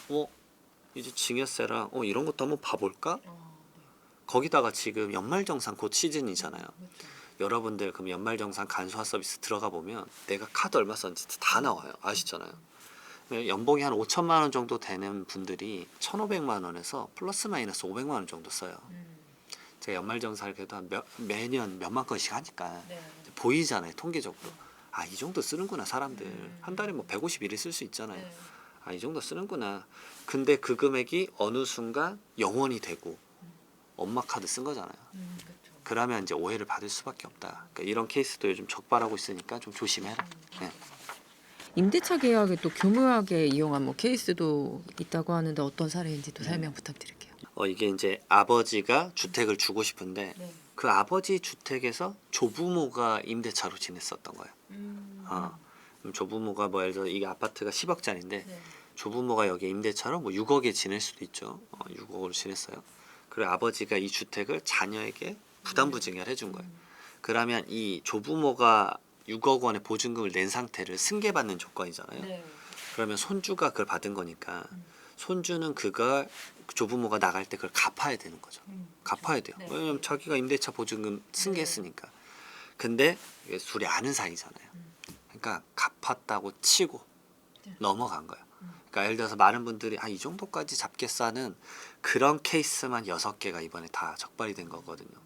이제 증여세랑 이런 것도 한번 봐볼까? 거기다가 지금 연말정산 곧 시즌이잖아요. 여러분들 그럼 연말정산 간소화 서비스 들어가 보면 내가 카드 얼마 썼는지 다 나와요. 아시잖아요. 연봉이 한 5천만 원 정도 되는 분들이 1,500만 원에서 플러스 마이너스 500만 원 정도 써요. 제가 연말정산을 그래도 매년 몇만 건씩 하니까 보이잖아요. 통계적으로. 이 정도 쓰는구나 사람들. 한 달에 뭐 151일 쓸 수 있잖아요. 이 정도 쓰는구나. 근데 그 금액이 어느 순간 영원이 되고 엄마 카드 쓴 거잖아요. 그러면 이제 오해를 받을 수밖에 없다. 그러니까 이런 케이스도 요즘 적발하고 있으니까 좀 조심해라. 네. 임대차 계약에 또 교묘하게 이용한 뭐 케이스도 있다고 하는데 어떤 사례인지도 설명 부탁드릴게요. 이게 이제 아버지가 주택을 주고 싶은데 그 아버지 주택에서 조부모가 임대차로 지냈었던 거예요. 그럼 조부모가 뭐 예를 들어 이게 아파트가 10억짜리인데 조부모가 여기 임대차로 뭐 6억에 지낼 수도 있죠. 6억으로 지냈어요. 그리고 아버지가 이 주택을 자녀에게 부담부 증여를 해준 거예요. 그러면 이 조부모가 6억 원의 보증금을 낸 상태를 승계받는 조건이잖아요. 그러면 손주가 그걸 받은 거니까 손주는 그걸 조부모가 나갈 때 그걸 갚아야 되는 거죠. 갚아야 돼요. 왜냐면 자기가 임대차 보증금 승계했으니까. 근데 이게 둘이 아는 사이잖아요. 그러니까 갚았다고 치고 넘어간 거예요. 그러니까 예를 들어서 많은 분들이 이 정도까지 잡겠다는 그런 케이스만 6개가 이번에 다 적발이 된 거거든요.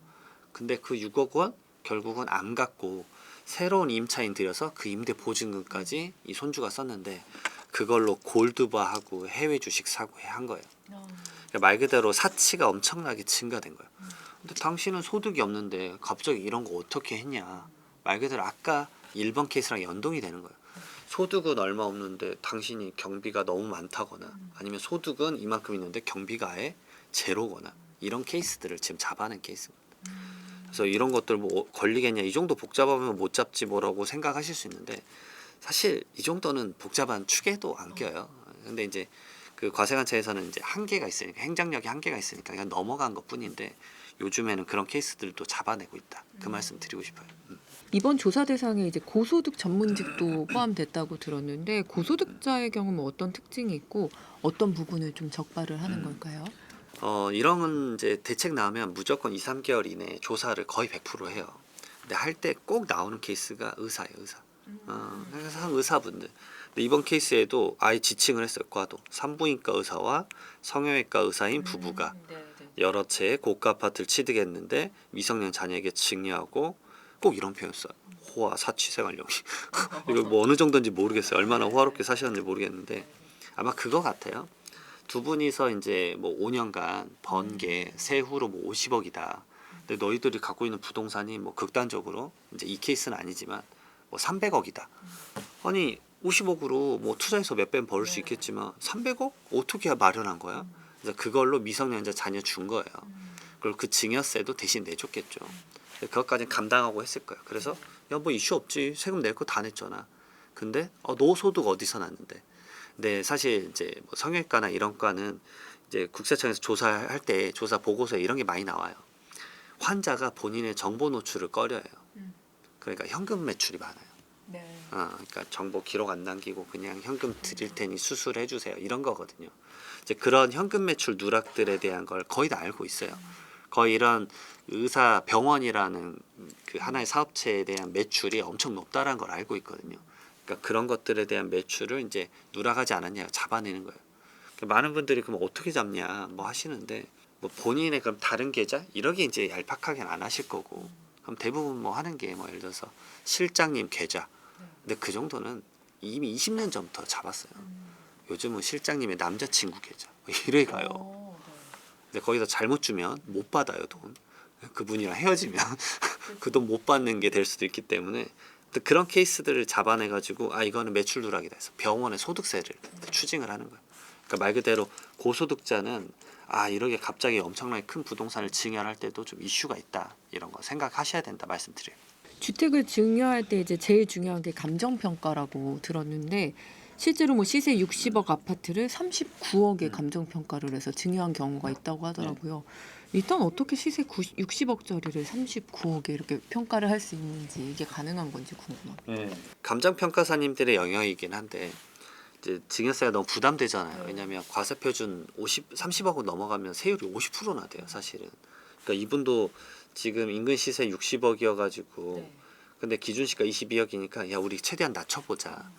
근데 그 6억 원 결국은 안 갚고 새로운 임차인 들여서 그 임대 보증금까지 이 손주가 썼는데 그걸로 골드바하고 해외 주식 사고 한 거예요. 그러니까 말 그대로 사치가 엄청나게 증가된 거예요. 근데 당신은 소득이 없는데 갑자기 이런 거 어떻게 했냐. 말 그대로 아까 1번 케이스랑 연동이 되는 거예요. 소득은 얼마 없는데 당신이 경비가 너무 많다거나 아니면 소득은 이만큼 있는데 경비가 아예 제로거나 이런 케이스들을 지금 잡아낸 케이스입니다. 그래서 이런 것들 뭐 걸리겠냐, 이 정도 복잡하면 못 잡지 뭐라고 생각하실 수 있는데 사실 이 정도는 복잡한 축에도 안 껴요. 근데 이제 그 과세관청에서는 이제 한계가 있으니까 행정력이 한계가 있으니까 그냥 넘어간 것뿐인데 요즘에는 그런 케이스들도 잡아내고 있다. 그 말씀 드리고 싶어요. 이번 조사 대상에 이제 고소득 전문직도 포함됐다고 들었는데 고소득자의 경우는 어떤 특징이 있고 어떤 부분을 좀 적발을 하는 걸까요? 이런 이제 대책 나오면 무조건 2, 3개월 이내에 조사를 거의 100% 해요. 근데 할 때 꼭 나오는 케이스가 의사예요, 의사. 항상 의사분들. 근데 이번 케이스에도 아예 지칭을 했어요, 과도. 산부인과 의사와 성형외과 의사인 부부가 여러 채의 고가 아파트를 취득했는데 미성년 자녀에게 증여하고 꼭 이런 표현 써요. 호화 사취생활용이. 이거 뭐 어느 정도인지 모르겠어요. 얼마나 호화롭게 사셨는지 모르겠는데 아마 그거 같아요. 두 분이서 이제 뭐 5년간 번 게 세후로 뭐 50억이다. 근데 너희들이 갖고 있는 부동산이 뭐 극단적으로 이제 이 케이스는 아니지만 뭐 300억이다. 아니 50억으로 뭐 투자해서 몇 배 벌 수 있겠지만 300억 어떻게 마련한 거야? 그래서 그걸로 미성년자 자녀 준 거예요. 그리고 그 증여세도 대신 내줬겠죠. 그것까지는 감당하고 했을 거예요. 그래서 야 뭐 이슈 없지. 세금 낼 거 다 냈잖아. 근데 너 소득 어디서 났는데? 근데 사실 이제 뭐 성형외과나 이런 과는 이제 국세청에서 조사할 때 조사 보고서에 이런 게 많이 나와요. 환자가 본인의 정보 노출을 꺼려요. 그러니까 현금 매출이 많아요. 그러니까 정보 기록 안 남기고 그냥 현금 드릴 테니 수술해 주세요. 이런 거거든요. 이제 그런 현금 매출 누락들에 대한 걸 거의 다 알고 있어요. 거의 이런 의사 병원이라는 그 하나의 사업체에 대한 매출이 엄청 높다라는 걸 알고 있거든요. 그러니까 그런 것들에 대한 매출을 이제 누락하지 않았냐 잡아내는 거예요. 그러니까 많은 분들이 그럼 어떻게 잡냐 뭐 하시는데 뭐 본인의 그럼 다른 계좌 이렇게 이제 얄팍하게는 안 하실 거고 그럼 대부분 뭐 하는 게 뭐 예를 들어서 실장님 계좌. 근데 그 정도는 이미 20년 전부터 잡았어요. 요즘은 실장님의 남자친구 계좌 이래 가요. 근데 거기서 잘못 주면 못 받아요 돈. 그분이랑 헤어지면 그 돈 못 받는 게 될 수도 있기 때문에 또 그런 케이스들을 잡아내가지고 아 이거는 매출 누락이다 해서 병원의 소득세를 추징을 하는 거예요. 그러니까 말 그대로 고소득자는 아 이렇게 갑자기 엄청나게 큰 부동산을 증여할 때도 좀 이슈가 있다 이런 거 생각하셔야 된다 말씀드려요. 주택을 증여할 때 이제 제일 중요한 게 감정 평가라고 들었는데 실제로 뭐 시세 60억 아파트를 39억에 감정 평가를 해서 증여한 경우가 있다고 하더라고요. 일단 어떻게 시세 60억짜리를 39억에 이렇게 평가를 할 수 있는지 이게 가능한 건지 궁금합니다. 감정평가사님들의 영역이긴 한데 이제 증여세가 너무 부담되잖아요. 왜냐하면 과세표준 30억은 넘어가면 세율이 50%나 돼요 사실은. 그러니까 이분도 지금 인근 시세 60억이어가지고 근데 기준시가 22억이니까 야 우리 최대한 낮춰보자.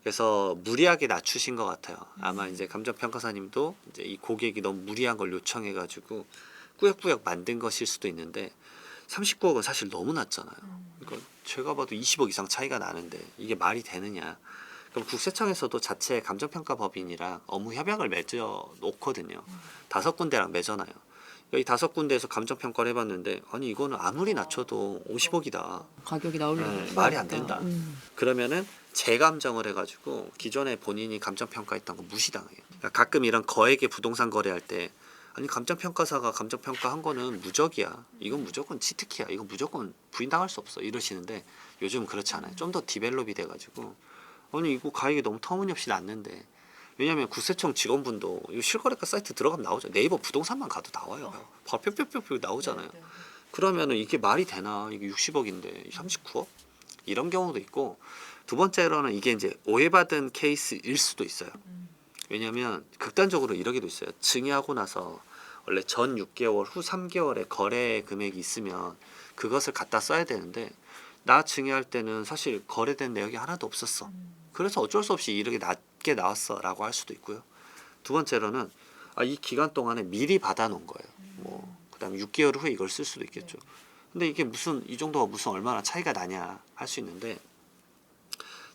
그래서 무리하게 낮추신 것 같아요. 아마 이제 감정평가사님도 이제 이 고객이 너무 무리한 걸 요청해가지고 꾸역꾸역 만든 것일 수도 있는데 39억은 사실 너무 낮잖아요. 그러니까 제가 봐도 20억 이상 차이가 나는데 이게 말이 되느냐. 그럼 국세청에서도 자체 감정평가법인이랑 업무 협약을 맺어 놓거든요. 5군데랑 맺어놔요. 이 5군데에서 감정평가를 해봤는데 아니 이거는 아무리 낮춰도 50억이다. 가격이 나올 말이 안 된다. 그러면은 재감정을 해가지고 기존에 본인이 감정평가했던 거 무시당해요. 그러니까 가끔 이런 거액의 부동산 거래할 때 아니 감정평가사가 감정평가한 거는 무적이야. 이건 무조건 치트키야. 이건 무조건 부인당할 수 없어. 이러시는데 요즘 그렇지 않아요. 좀 더 디벨롭이 돼가지고 아니 이거 가액이 너무 터무니없이 낮는데 왜냐하면 국세청 직원분도 이 실거래가 사이트 들어가면 나오죠. 네이버 부동산만 가도 나와요. 바로 뿅뿅뿅뿅 나오잖아요. 그러면은 이게 말이 되나? 이게 60억인데 39억? 이런 경우도 있고 두 번째로는 이게 이제 오해받은 케이스일 수도 있어요. 왜냐하면 극단적으로 이러기도 있어요. 증여하고 나서 원래 전 6개월 후 3개월에 거래 금액이 있으면 그것을 갖다 써야 되는데 나 증여할 때는 사실 거래된 내역이 하나도 없었어. 그래서 어쩔 수 없이 이렇게 낮게 나왔어 라고 할 수도 있고요. 두 번째로는 아, 이 기간 동안에 미리 받아놓은 거예요. 뭐 그다음에 6개월 후에 이걸 쓸 수도 있겠죠. 근데 이게 무슨 이 정도가 무슨 얼마나 차이가 나냐 할 수 있는데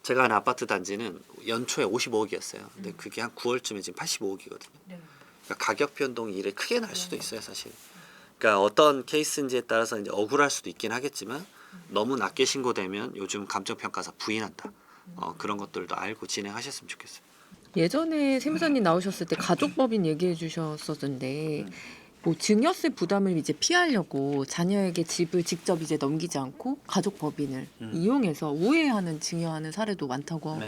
제가 아는 아파트 단지는 연초에 55억이었어요. 근데 그게 한 9월쯤에 지금 85억이거든요. 그러니까 가격 변동이 이래 크게 날 수도 있어요, 사실. 그러니까 어떤 케이스인지에 따라서 이제 억울할 수도 있긴 하겠지만 너무 낮게 신고되면 요즘 감정평가사 부인한다. 그런 것들도 알고 진행하셨으면 좋겠어요. 예전에 세무사님 나오셨을 때 가족법인 얘기해 주셨었는데 뭐 증여세 부담을 이제 피하려고 자녀에게 집을 직접 이제 넘기지 않고 가족법인을 이용해서 우회하는 증여하는 사례도 많다고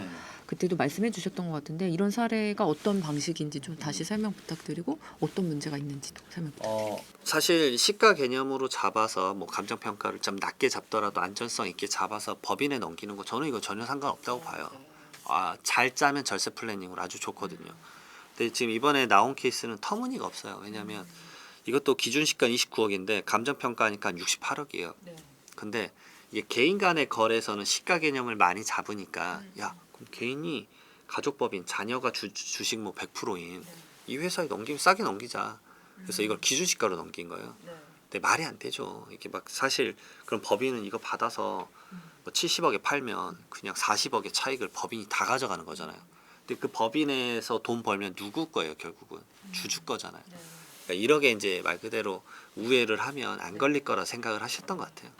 그때도 말씀해 주셨던 것 같은데 이런 사례가 어떤 방식인지 좀 다시 설명 부탁드리고 어떤 문제가 있는지도 설명 부탁드립니다. 사실 시가 개념으로 잡아서 뭐 감정평가를 좀 낮게 잡더라도 안전성 있게 잡아서 법인에 넘기는 거 저는 이거 전혀 상관없다고 봐요. 잘 짜면 절세 플래닝으로 아주 좋거든요. 근데 지금 이번에 나온 케이스는 터무니가 없어요. 왜냐하면 이것도 기준 시가 29억인데 감정평가하니까 68억이에요. 근데 이게 개인 간의 거래에서는 시가 개념을 많이 잡으니까 야 그럼 개인이 가족법인 자녀가 주식 뭐 100%인 이 회사에 넘기면 싸게 넘기자. 그래서 이걸 기준 시가로 넘긴 거예요. 근데 말이 안 되죠. 이게 막 사실 그럼 법인은 이거 받아서 뭐 70억에 팔면 그냥 40억의 차익을 법인이 다 가져가는 거잖아요. 근데 그 법인에서 돈 벌면 누구 거예요, 결국은? 주주 거잖아요. 그러니까 이렇게 이제 말 그대로 우회를 하면 안 걸릴 거라 생각을 하셨던 것 같아요.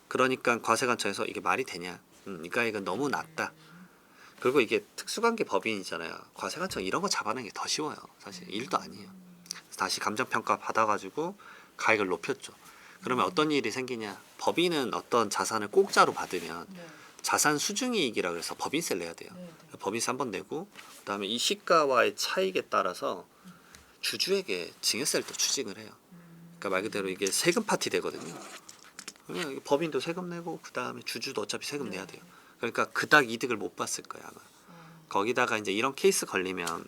그러니까 과세관청에서 이게 말이 되냐? 이 가액은 너무 낮다. 그리고 이게 특수관계 법인이잖아요. 과세관청 이런 거 잡아내는 게 더 쉬워요. 사실 일도 아니에요. 다시 감정평가 받아가지고 가액을 높였죠. 그러면 어떤 일이 생기냐? 법인은 어떤 자산을 공짜로 받으면 자산 수중이익이라고 해서 법인세를 내야 돼요. 법인세 한 번 내고 그다음에 이 시가와의 차익에 따라서 주주에게 증여세를 또 추징을 해요. 그러니까 말 그대로 이게 세금 파티 되거든요. 그러면 법인도 세금 내고 그다음에 주주도 어차피 세금 내야 돼요. 그러니까 그닥 이득을 못 봤을 거예요 아마. 거기다가 이제 이런 케이스 걸리면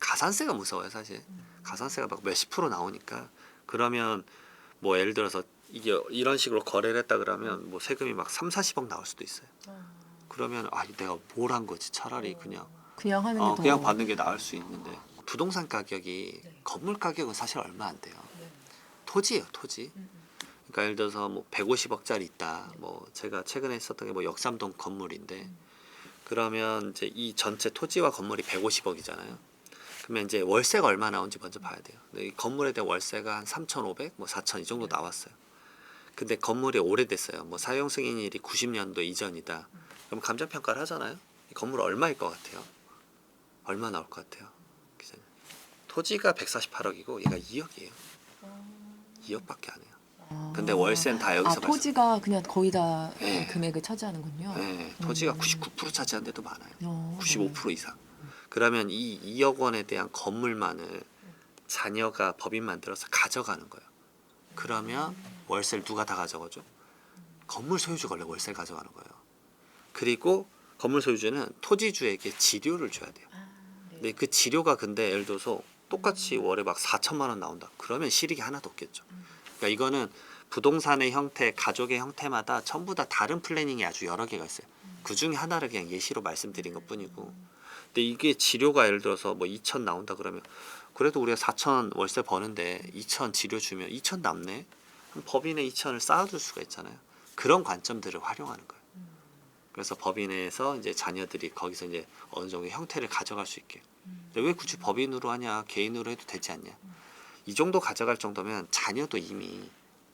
가산세가 무서워요 사실. 가산세가 막 몇십 프로 나오니까 그러면 뭐 예를 들어서 이게 이런 식으로 거래를 했다 그러면 뭐 세금이 막 3, 40억 나올 수도 있어요. 그러면 아 내가 뭘 한 거지 차라리 그냥 하는 게 더 그냥 받는 게 나을 수 있는데 부동산 가격이 건물 가격은 사실 얼마 안 돼요. 토지예요 토지. 그러니까 예를 들어서 뭐 150억짜리 있다. 뭐 제가 최근에 했었던 게 뭐 역삼동 건물인데 그러면 이제 이 전체 토지와 건물이 150억이잖아요. 그러면 이제 월세가 얼마 나오는지 먼저 봐야 돼요. 근데 이 건물에 대한 월세가 한 3,500, 뭐 4,000 이 정도 나왔어요. 근데 건물이 오래됐어요. 뭐 사용 승인일이 90년도 이전이다. 그럼 감정 평가를 하잖아요. 이 건물 얼마일 것 같아요? 얼마 나올 것 같아요? 기자님. 토지가 148억이고 얘가 2억이에요. 2억밖에 안 해요. 근데 월세는 다 여기서 토지가 그냥 거의 다 네. 금액을 차지하는군요. 네, 토지가 99% 차지한 데도 많아요. 네. 95% 이상. 그러면 이 2억 원에 대한 건물만을 자녀가 법인 만들어서 가져가는 거예요. 그러면 월세를 누가 다 가져가죠? 건물 소유주가 원래 월세를 가져가는 거예요. 그리고 건물 소유주는 토지주에게 지료를 줘야 돼요. 근데 그 지료가 근데 예를 들어서 똑같이 월에 막 4천만 원 나온다. 그러면 실익이 하나도 없겠죠. 그러니까 이거는 부동산의 형태, 가족의 형태마다 전부 다 다른 플래닝이 아주 여러 개가 있어요. 그 중에 하나를 그냥 예시로 말씀드린 것뿐이고. 근데 이게 지료가 예를 들어서 뭐 2천 나온다 그러면 그래도 우리가 4천 월세 버는데 2천 지료 주면 2천 남네. 그럼 법인에 2천을 쌓아줄 수가 있잖아요. 그런 관점들을 활용하는 거예요. 그래서 법인에서 이제 자녀들이 거기서 이제 어느 정도 형태를 가져갈 수 있게. 근데 왜 굳이 법인으로 하냐? 개인으로 해도 되지 않냐? 이 정도 가져갈 정도면 자녀도 이미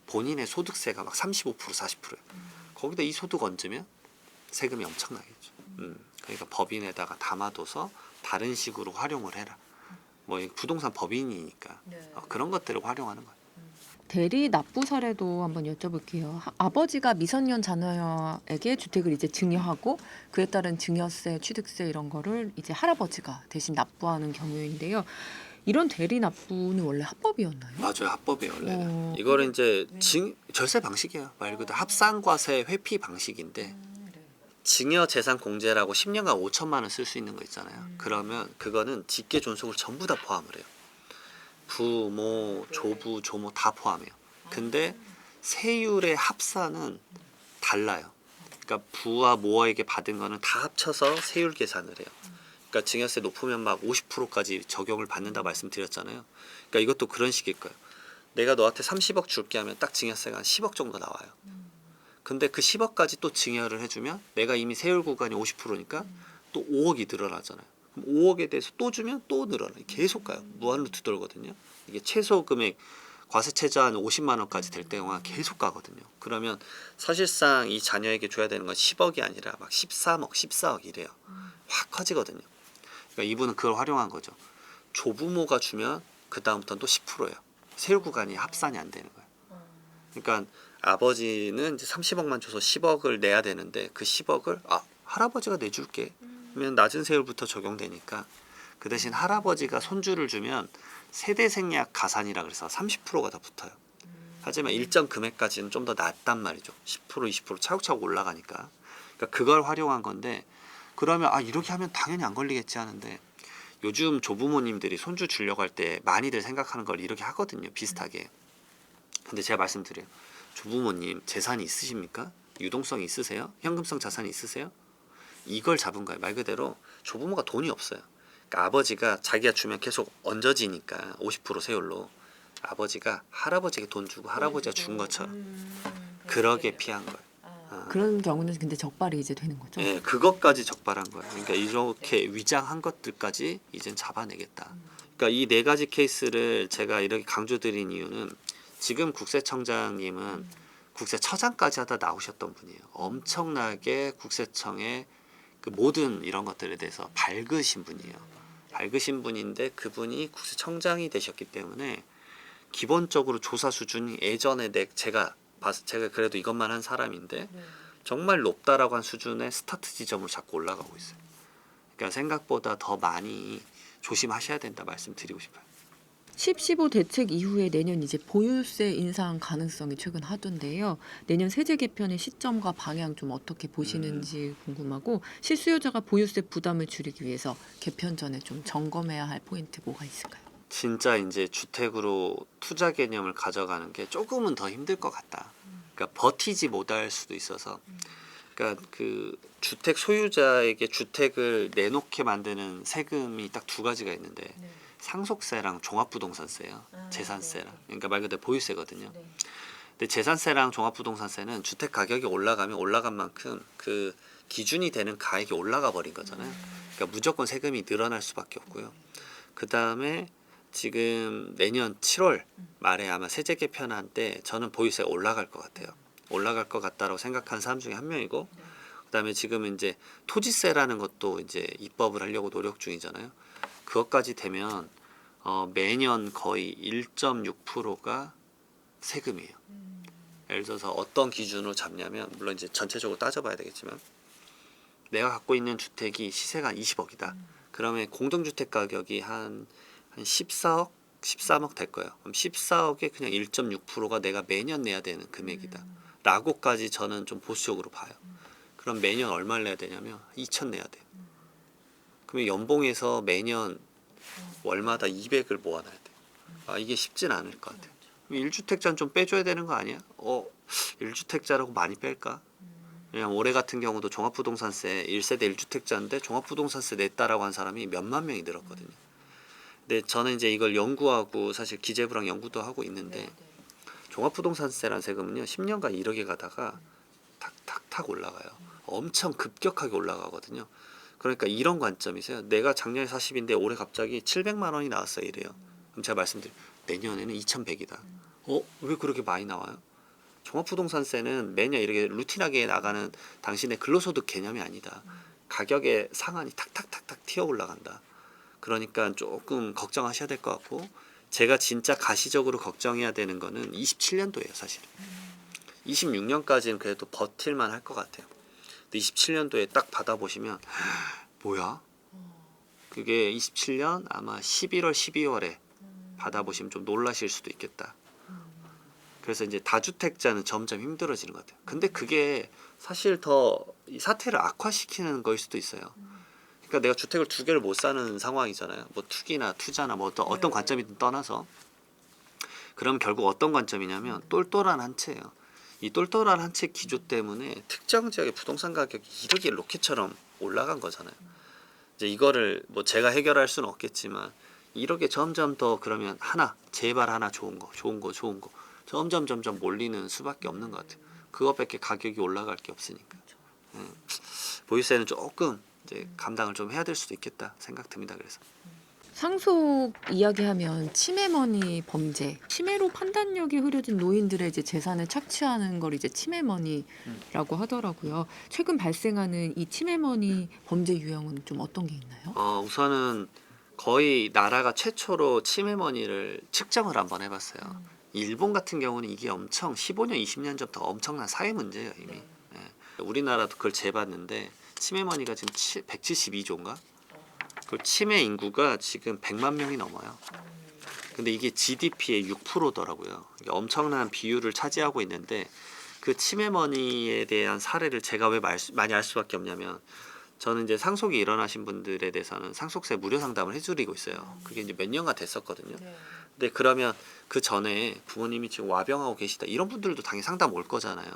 본인의 소득세가 막 35% 40%예요. 거기다 이 소득 얹으면 세금이 엄청나겠죠. 그러니까 법인에다가 담아둬서 다른 식으로 활용을 해라. 뭐 부동산 법인이니까 그런 것들을 활용하는 거예요. 대리 납부 사례도 한번 여쭤볼게요. 아버지가 미성년 자녀에게 주택을 이제 증여하고 그에 따른 증여세, 취득세 이런 거를 이제 할아버지가 대신 납부하는 경우인데요. 이런 대리 납부는 원래 합법이었나요? 맞아요, 합법이에요 원래는. 이거를 이제 절세 방식이에요. 말 그대로 합산과세 회피 방식인데 증여 재산 공제라고 10년간 5천만 원 쓸 수 있는 거 있잖아요. 그러면 그거는 직계 존속을 전부 다 포함을 해요. 부모, 조부, 조모 다 포함해요. 근데 세율의 합산은 달라요. 그러니까 부와 모에게 받은 거는 다 합쳐서 세율 계산을 해요. 그러니까 증여세 높으면 막 50%까지 적용을 받는다 말씀드렸잖아요. 그러니까 이것도 그런 식일 거예요. 내가 너한테 30억 줄게 하면 딱 증여세가 한 10억 정도 나와요. 근데 그 10억까지 또 증여를 해주면 내가 이미 세율 구간이 50%니까 또 5억이 늘어나잖아요. 그럼 5억에 대해서 또 주면 또 늘어나요. 계속 가요. 무한루트 돌거든요. 이게 최소 금액 과세 최저 한 50만 원까지 될 때가 계속 가거든요. 그러면 사실상 이 자녀에게 줘야 되는 건 10억이 아니라 막 13억, 14억 이래요. 확 커지거든요. 그러니까 이분은 그걸 활용한 거죠. 조부모가 주면 그 다음부터는 또 10%예요. 세율 구간이 합산이 안 되는 거예요. 그러니까 아버지는 이제 30억만 줘서 10억을 내야 되는데 그 10억을 할아버지가 내줄게. 그러면 낮은 세율부터 적용되니까 그 대신 할아버지가 손주를 주면 세대 생략 가산이라 그래서 30%가 더 붙어요. 하지만 일정 금액까지는 좀 더 낮단 말이죠. 10% 20% 차곡차곡 올라가니까. 그러니까 그걸 활용한 건데 그러면 이렇게 하면 당연히 안 걸리겠지 하는데 요즘 조부모님들이 손주 주려고 할 때 많이들 생각하는 걸 이렇게 하거든요. 비슷하게. 근데 제가 말씀드려요. 조부모님 재산이 있으십니까? 유동성이 있으세요? 현금성 자산이 있으세요? 이걸 잡은 거예요. 말 그대로 조부모가 돈이 없어요. 그러니까 아버지가 자기가 주면 계속 얹어지니까 50% 세율로 아버지가 할아버지에게 돈 주고 할아버지가 준 것처럼 그러게 피한 거예요. 그런 경우는 근데 적발이 이제 되는 거죠? 네, 그것까지 적발한 거예요. 그러니까 이렇게 위장한 것들까지 이젠 잡아내겠다. 그러니까 이 네 가지 케이스를 제가 이렇게 강조드린 이유는 지금 국세청장님은 국세처장까지 하다 나오셨던 분이에요. 엄청나게 국세청의 그 모든 이런 것들에 대해서 밝으신 분이에요. 밝으신 분인데 그분이 국세청장이 되셨기 때문에 기본적으로 조사 수준이 예전에 제가 그래도 이것만 한 사람인데 정말 높다라고 한 수준의 스타트 지점으로 자꾸 올라가고 있어요. 그러니까 생각보다 더 많이 조심하셔야 된다 말씀드리고 싶어요. 10.15 대책 이후에 내년 이제 보유세 인상 가능성이 최근 하던데요. 내년 세제 개편의 시점과 방향 좀 어떻게 보시는지 궁금하고 실수요자가 보유세 부담을 줄이기 위해서 개편 전에 좀 점검해야 할 포인트 뭐가 있을까요? 진짜 이제 주택으로 투자 개념을 가져가는 게 조금은 더 힘들 것 같다. 그러니까 버티지 못할 수도 있어서. 그러니까 그 주택 소유자에게 주택을 내놓게 만드는 세금이 딱 두 가지가 있는데 상속세랑 종합부동산세요. 재산세랑. 그러니까 말 그대로 보유세거든요. 근데 재산세랑 종합부동산세는 주택 가격이 올라가면 올라간 만큼 그 기준이 되는 가액이 올라가 버린 거잖아요. 그러니까 무조건 세금이 늘어날 수밖에 없고요. 그 다음에 지금 내년 7월 말에 아마 세제 개편한 때 저는 보유세가 올라갈 것 같아요. 올라갈 것 같다라고 생각하는 사람 중에 한 명이고, 그다음에 지금 이제 토지세라는 것도 이제 입법을 하려고 노력 중이잖아요. 그것까지 되면 매년 거의 1.6%가 세금이에요. 예를 들어서 어떤 기준으로 잡냐면, 물론 이제 전체적으로 따져봐야 되겠지만, 내가 갖고 있는 주택이 시세가 한 20억이다. 그러면 공동주택 가격이 한 14억, 13억 될 거예요. 그럼 14억에 그냥 1.6%가 내가 매년 내야 되는 금액이다. 라고까지 저는 좀 보수적으로 봐요. 그럼 매년 얼마를 내야 되냐면 2천 내야 돼. 그러면 연봉에서 매년 월마다 200을 모아놔야 돼. 아, 이게 쉽진 않을 것 같아요. 1주택자는 좀 빼줘야 되는 거 아니야? 1주택자라고 많이 뺄까? 왜냐면 올해 같은 경우도 종합부동산세 1세대 1주택자인데 종합부동산세 냈다라고 한 사람이 몇만 명이 늘었거든요. 근데 저는 이제 이걸 연구하고 사실 기재부랑 연구도 하고 있는데, 종합부동산세라는 세금은요 10년간 이렇게 가다가 탁탁탁 올라가요. 엄청 급격하게 올라가거든요. 그러니까 이런 관점이세요. 내가 작년에 40인데 올해 갑자기 700만 원이 나왔어요 이래요. 그럼 제가 말씀드려요. 내년에는 2100이다. 왜 그렇게 많이 나와요? 종합부동산세는 매년 이렇게 루틴하게 나가는 당신의 근로소득 개념이 아니다. 가격의 상한이 탁탁탁탁 튀어 올라간다. 그러니까 조금 걱정하셔야 될 것 같고, 제가 진짜 가시적으로 걱정해야 되는 거는 27년도예요 사실은. 26년까지는 그래도 버틸만 할 것 같아요. 근데 27년도에 딱 받아보시면 뭐야? 그게 27년 아마 11월 12월에 받아보시면 좀 놀라실 수도 있겠다. 그래서 이제 다주택자는 점점 힘들어지는 것 같아요. 근데 그게 사실 더 이 사태를 악화시키는 거일 수도 있어요. 그러니까 내가 주택을 두 개를 못 사는 상황이잖아요. 뭐 투기나 투자나 뭐 어떤 관점이든 떠나서. 그럼 결국 어떤 관점이냐면 똘똘한 한 채예요. 이 똘똘한 한 채 기조 때문에 특정 지역의 부동산 가격이 이렇게 로켓처럼 올라간 거잖아요. 이제 이거를 뭐 제가 해결할 수는 없겠지만, 이렇게 점점 더 그러면 제발 하나 좋은 거 점점 몰리는 수밖에 없는 것 같아요. 그것밖에 가격이 올라갈 게 없으니까. 보유세는 조금 이제 감당을 좀 해야 될 수도 있겠다 생각 듭니다. 그래서 상속 이야기하면 치매머니 범죄, 치매로 판단력이 흐려진 노인들의 이제 재산을 착취하는 걸 이제 치매머니라고 하더라고요. 최근 발생하는 이 치매머니 범죄 유형은 좀 어떤 게 있나요? 우선은 거의 나라가 최초로 치매머니를 측정을 한번 해봤어요. 일본 같은 경우는 이게 엄청 15년, 20년 전부터 엄청난 사회 문제예요 이미. 우리나라도 그걸 재봤는데 치매머니가 지금 172조인가? 그 치매 인구가 지금 100만 명이 넘어요. 근데 이게 GDP의 6%더라고요. 엄청난 비율을 차지하고 있는데, 그 치매머니에 대한 사례를 제가 왜 많이 알 수밖에 없냐면, 저는 이제 상속이 일어나신 분들에 대해서는 상속세 무료 상담을 해드리고 있어요. 그게 이제 몇 년간 됐었거든요. 근데 그러면 그 전에 부모님이 지금 와병하고 계시다 이런 분들도 당연히 상담 올 거잖아요.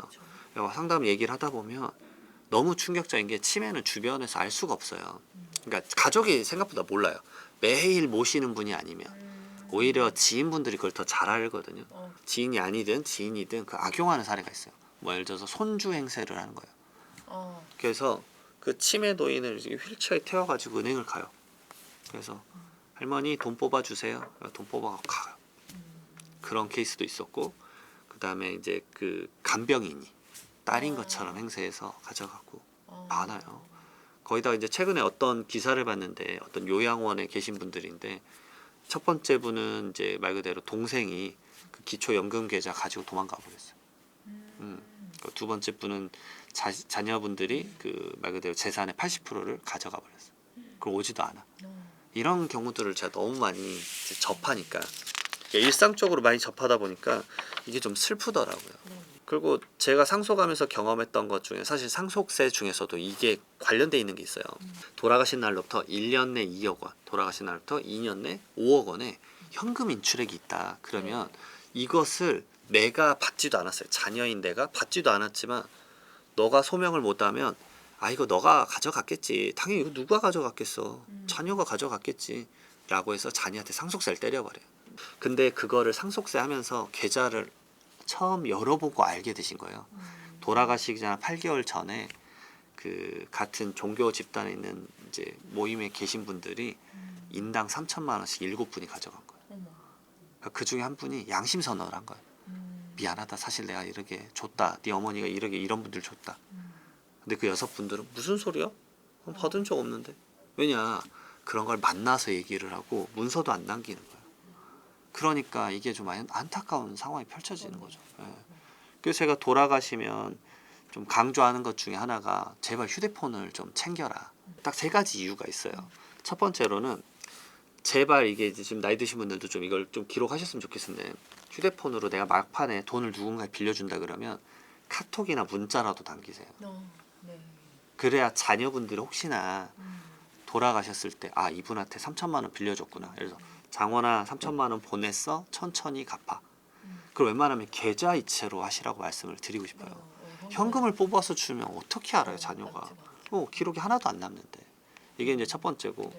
상담 얘기를 하다 보면 너무 충격적인 게, 치매는 주변에서 알 수가 없어요. 그러니까 가족이 생각보다 몰라요. 매일 모시는 분이 아니면 오히려 지인분들이 그걸 더 잘 알거든요. 지인이 아니든 지인이든 그 악용하는 사례가 있어요. 뭐 예를 들어서 손주 행세를 하는 거예요. 그래서 그 치매 노인을 휠체어에 태워가지고 은행을 가요. 그래서 할머니 돈 뽑아주세요. 돈 뽑아가고 가요. 그런 케이스도 있었고, 그 다음에 이제 그 간병인이 딸인 것처럼 행세해서 가져가고 많아요. 거기다가 이제 최근에 어떤 기사를 봤는데, 어떤 요양원에 계신 분들인데, 첫 번째 분은 이제 말 그대로 동생이 그 기초연금 계좌 가지고 도망가 버렸어요. 두 번째 분은 자녀분들이 그 말 그대로 재산의 80%를 가져가 버렸어요. 그걸 오지도 않아. 이런 경우들을 제가 너무 많이 이제 접하니까, 일상적으로 많이 접하다 보니까 이게 좀 슬프더라고요. 그리고 제가 상속하면서 경험했던 것 중에, 사실 상속세 중에서도 이게 관련돼 있는 게 있어요. 돌아가신 날로부터 1년 내 2억 원, 돌아가신 날부터 2년 내 5억 원의 현금 인출액이 있다. 그러면 이것을 내가 받지도 않았어요. 자녀인 내가 받지도 않았지만, 너가 소명을 못하면 이거 너가 가져갔겠지. 당연히 이거 누가 가져갔겠어. 자녀가 가져갔겠지. 라고 해서 자녀한테 상속세를 때려버려요. 근데 그거를 상속세 하면서 계좌를 처음 열어보고 알게 되신 거예요. 돌아가시기 전 8개월 전에 그 같은 종교 집단에 있는 이제 모임에 계신 분들이 인당 3천만 원씩 7분이 가져간 거예요. 그러니까 그 중에 한 분이 양심 선언을 한 거예요. 미안하다. 사실 내가 이렇게 줬다. 네 어머니가 이렇게 이런 분들 줬다. 근데 그 6분들은 무슨 소리야? 받은 적 없는데. 왜냐? 그런 걸 만나서 얘기를 하고 문서도 안 남기는 거예요. 그러니까 이게 좀 안타까운 상황이 펼쳐지는 거죠. 예. 그래서 제가 돌아가시면 좀 강조하는 것 중에 하나가 제발 휴대폰을 좀 챙겨라. 딱 3가지 이유가 있어요. 첫 번째로는 제발 이게 이제 지금 나이 드신 분들도 좀 이걸 좀 기록하셨으면 좋겠는데 휴대폰으로 내가 막판에 돈을 누군가에 빌려준다 그러면 카톡이나 문자라도 남기세요. 네. 그래야 자녀분들이 혹시나 돌아가셨을 때 아 이분한테 3천만 원 빌려줬구나. 그래서 장원아 3천만 원 보냈어. 천천히 갚아. 그걸 웬만하면 계좌이체로 하시라고 말씀을 드리고 싶어요. 현금을 뽑아서 주면 어떻게 알아요 자녀가. 기록이 하나도 안 남는데. 이게 이제 첫 번째고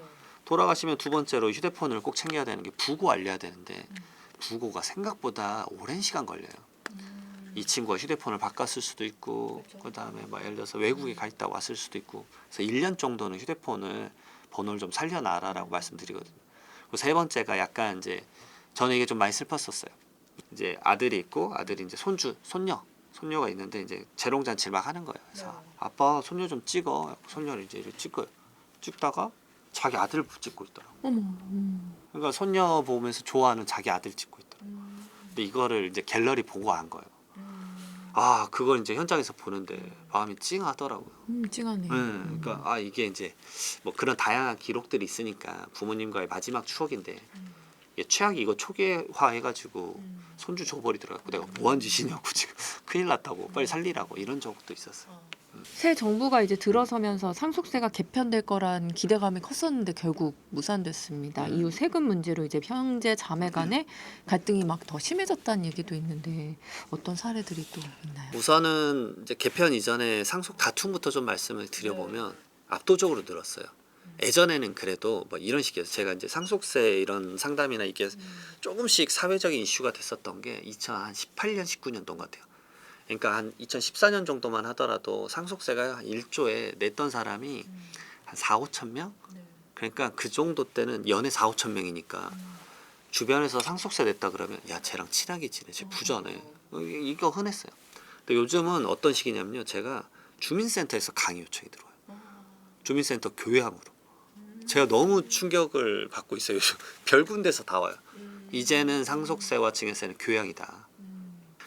돌아가시면 두 번째로 휴대폰을 꼭 챙겨야 되는 게 부고 알려야 되는데 부고가 생각보다 오랜 시간 걸려요. 이 친구가 휴대폰을 바꿨을 수도 있고 그다음에 뭐 예를 들어서 외국에 가 있다 왔을 수도 있고 그래서 1년 정도는 휴대폰을 번호를 좀 살려놔라라고 말씀드리거든요. 그리고 세 번째가 약간 이제 저는 이게 좀 많이 슬펐었어요. 이제 아들이 있고 아들이 이제 손녀가 있는데 이제 재롱잔치를 막 하는 거예요. 그래서 아빠 손녀 좀 찍어. 손녀를 이제 이렇게 찍어요. 찍다가 자기 아들 찍고 있더라고. 어머. 그러니까 손녀 보면서 좋아하는 자기 아들 찍고 있더라고. 근데 이거를 이제 갤러리 보고 안 거예요. 아 그걸 이제 현장에서 보는데 마음이 찡하더라고요. 찡하네. 그러니까 아 이게 이제 뭐 그런 다양한 기록들이 있으니까 부모님과의 마지막 추억인데 이게 최악이 이거 초기화해가지고 손주 줘버리더라고. 내가 뭐한 짓이냐고 지금 큰일 났다고 빨리 살리라고 이런 적도 있었어요. 새 정부가 이제 들어서면서 상속세가 개편될 거란 기대감이 컸었는데 결국 무산됐습니다. 이후 세금 문제로 이제 형제 자매 간의 갈등이 막 더 심해졌다는 얘기도 있는데 어떤 사례들이 또 있나요? 우선은 이제 개편 이전에 상속 다툼부터 좀 말씀을 드려보면 압도적으로 늘었어요. 예전에는 그래도 뭐 이런 식이었어요. 제가 이제 상속세 이런 상담이나 이게 조금씩 사회적인 이슈가 됐었던 게 2018년, 19년도인 것 같아요. 그러니까 한 2014년 정도만 하더라도 상속세가 한 1조에 냈던 사람이 한 4, 5천 명? 그러니까 그 정도 때는 연에 4, 5천 명이니까 주변에서 상속세 냈다 그러면 야 쟤랑 친하게 지내지 부자네. 이거 흔했어요. 근데 요즘은 어떤 식이냐면요. 제가 주민센터에서 강의 요청이 들어와요. 주민센터 교회함으로. 제가 너무 충격을 받고 있어요. 요즘 별 군데서 다 와요. 이제는 상속세와 증여세는 교양이다.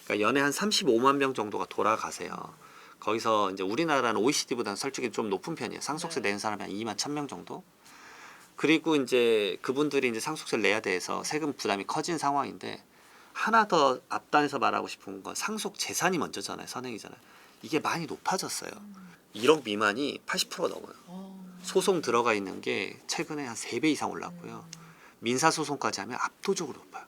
그러니까 연에 한 35만 명 정도가 돌아가세요. 거기서 이제 우리나라는 OECD보다는 솔직히 좀 높은 편이에요. 상속세 내는 사람이 한 2만 1,000명 정도. 그리고 이제 그분들이 이제 상속세를 내야 돼서 세금 부담이 커진 상황인데 하나 더 앞단에서 말하고 싶은 건 상속 재산이 먼저잖아요. 선행이잖아요. 이게 많이 높아졌어요. 1억 미만이 80%가 넘어요. 소송 들어가 있는 게 최근에 한 3배 이상 올랐고요. 민사소송까지 하면 압도적으로 높아요.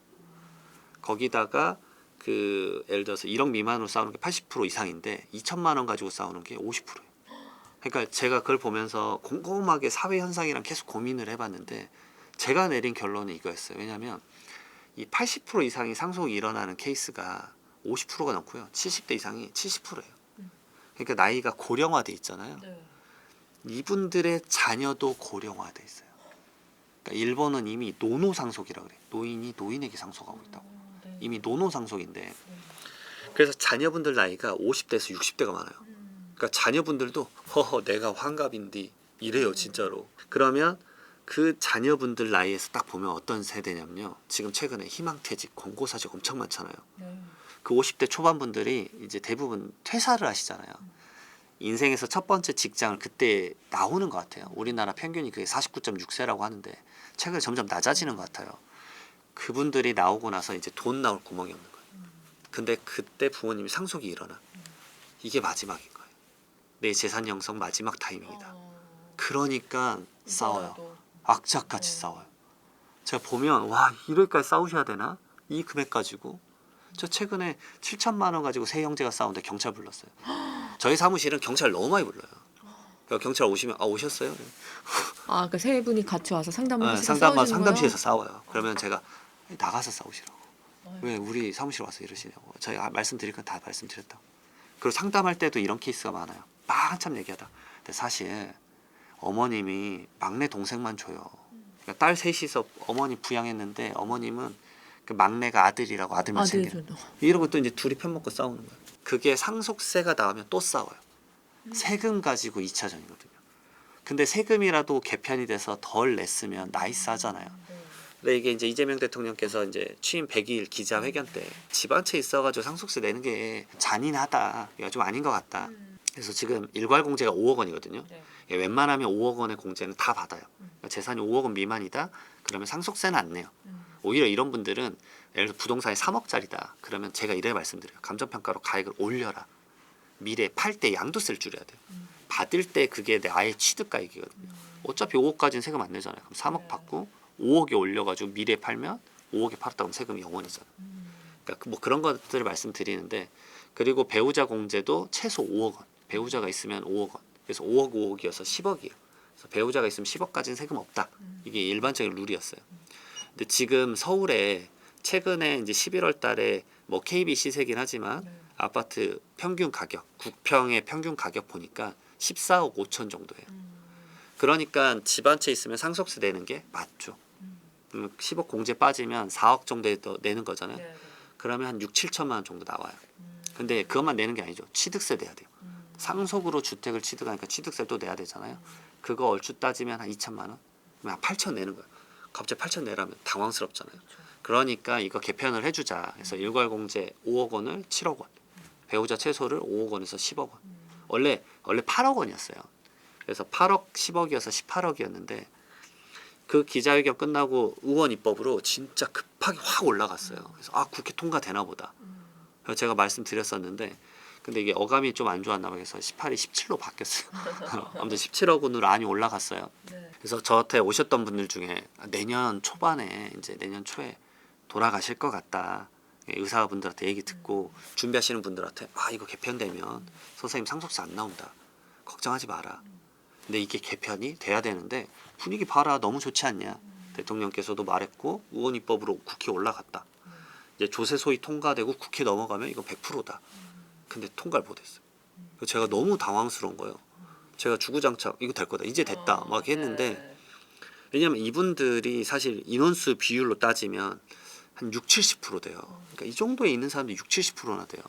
거기다가 그 예를 들어서 1억 미만으로 싸우는 게 80% 이상인데 2천만 원 가지고 싸우는 게 50%예요. 그러니까 제가 그걸 보면서 곰곰하게 사회 현상이랑 계속 고민을 해봤는데 제가 내린 결론은 이거였어요. 왜냐하면 이 80% 이상이 상속이 일어나는 케이스가 50%가 넘고요. 70대 이상이 70%예요. 그러니까 나이가 고령화돼 있잖아요. 이분들의 자녀도 고령화돼 있어요. 그러니까 일본은 이미 노노상속이라고 그래요. 노인이 노인에게 상속하고 있다고. 이미 노노상속인데 그래서 자녀분들 나이가 50대에서 60대가 많아요. 그러니까 자녀분들도 허허 내가 환갑인디 이래요 진짜로. 그러면 그 자녀분들 나이에서 딱 보면 어떤 세대냐면요. 지금 최근에 희망퇴직, 권고사직 엄청 많잖아요. 그 50대 초반분들이 이제 대부분 퇴사를 하시잖아요. 인생에서 첫 번째 직장을 그때 나오는 것 같아요. 우리나라 평균이 그게 49.6세라고 하는데 최근에 점점 낮아지는 것 같아요. 그분들이 나오고 나서 이제 돈 나올 구멍이 없는 거예요. 근데 그때 부모님이 상속이 일어나. 이게 마지막인 거예요. 내 재산 형성 마지막 타이밍이다. 그러니까 싸워요. 악착같이 싸워요. 제가 보면 와 이럴까지 싸우셔야 되나? 이 금액 가지고. 저 최근에 7천만 원 가지고 세 형제가 싸우는데 경찰 불렀어요. 저희 사무실은 경찰 너무 많이 불러요. 그러니까 경찰 오시면 아 오셨어요? 아, 그 세 분이 같이 와서 상담을 하시고 상담만 싸우시는 상담실에서 거예요? 싸워요. 그러면 제가 나가서 싸우시라고. 왜 우리 사무실 와서 이러시냐고. 저희가 말씀드릴 건 다 말씀드렸다고. 그리고 상담할 때도 이런 케이스가 많아요. 막 한참 얘기하다. 근데 사실 어머님이 막내 동생만 줘요. 그러니까 딸 셋이서 어머니 부양했는데 어머님은 그 막내가 아들이라고 아들만 챙겨. 이러고 또 이제 둘이 편먹고 싸우는 거야. 그게 상속세가 나오면 또 싸워요. 세금 가지고 2차전이거든요. 근데 세금이라도 개편이 돼서 덜 냈으면 나이스하잖아요. 근데 이게 이제 이재명 대통령께서 이제 취임 100일 기자회견 때 집 한 채 있어가지고 상속세 내는 게 잔인하다. 이거 좀 아닌 것 같다. 그래서 지금 일괄 공제가 5억 원이거든요. 예, 웬만하면 5억 원의 공제는 다 받아요. 그러니까 재산이 5억 원 미만이다. 그러면 상속세는 안 내요. 오히려 이런 분들은 예를 들어 부동산이 3억짜리다. 그러면 제가 이래 말씀드려요. 감정평가로 가액을 올려라. 미래에 팔 때 양도세를 줄여야 돼요. 받을 때 그게 내 아예 취득가액이거든요. 어차피 5억까지는 세금 안 내잖아요. 그럼 3억 받고 5억에 올려가지고 미래에 팔면 5억에 팔았다 그러면 세금이 0원이잖아요. 그러니까 뭐 그런 것들을 말씀드리는데 그리고 배우자 공제도 최소 5억 원. 배우자가 있으면 5억 원. 그래서 5억 5억이어서 10억이에요. 그래서 배우자가 있으면 10억까지는 세금 없다. 이게 일반적인 룰이었어요. 근데 지금 서울에 최근에 이제 11월 달에 뭐 KB 시세긴 하지만 아파트 평균 가격, 국평의 평균 가격 보니까 14억 5천 정도예요. 그러니까 집 한 채 있으면 상속세 내는 게 맞죠. 10억 공제 빠지면 4억 정도에 더 내는 거잖아요. 그러면 한 6, 7천만 원 정도 나와요. 근데 그것만 내는 게 아니죠. 취득세 내야 돼요. 상속으로 주택을 취득하니까 취득세도 내야 되잖아요. 그거 얼추 따지면 한 2천만 원? 그럼 한 8천 내는 거예요. 갑자기 8천 내라면 당황스럽잖아요. 그러니까 이거 개편을 해주자. 그래서 일괄 공제 5억 원을 7억 원, 배우자 최소를 5억 원에서 10억 원. 원래 8억 원이었어요. 그래서 8억 10억이어서 18억이었는데 그 기자회견 끝나고 의원 입법으로 진짜 급하게 확 올라갔어요. 그래서 아 국회 통과되나 보다. 그래서 제가 말씀드렸었는데 근데 이게 어감이 좀 안 좋았나 봐요. 그래서 18이 17로 바뀌었어요. 아무튼 17억 원으로 안이 올라갔어요. 그래서 저한테 오셨던 분들 중에 내년 초반에 이제 내년 초에 돌아가실 것 같다. 의사분들한테 얘기 듣고 준비하시는 분들한테 아 이거 개편되면 선생님 상속세 안 나온다. 걱정하지 마라. 근데 이게 개편이 돼야 되는데 분위기 봐라 너무 좋지 않냐. 대통령께서도 말했고 의원 입법으로 국회에 올라갔다. 이제 조세 소위 통과되고 국회 넘어가면 이거 100%다. 근데 통과를 못했어요. 제가 너무 당황스러운 거예요. 제가 주구장창 이거 될 거다. 이제 됐다. 막 했는데 왜냐면 이분들이 사실 인원수 비율로 따지면 한 6, 70% 돼요. 그러니까 이 정도에 있는 사람들이 6, 70%나 돼요.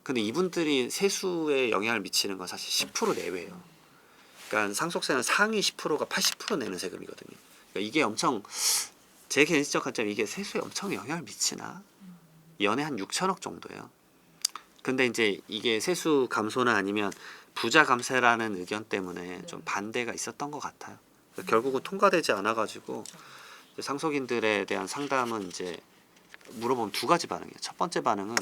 근데 이분들이 세수에 영향을 미치는 건 사실 10% 내외예요. 그러니까 상속세는 상위 10%가 80% 내는 세금이거든요. 그러니까 이게 엄청 제 개인적 관점 이게 세수에 엄청 영향을 미치나? 연에 한 6천억 정도예요. 근데 이제 이게 세수 감소나 아니면 부자 감세라는 의견 때문에 좀 반대가 있었던 것 같아요. 결국은 통과되지 않아가지고 상속인들에 대한 상담은 이제 물어보면 두 가지 반응이에요. 첫 번째 반응은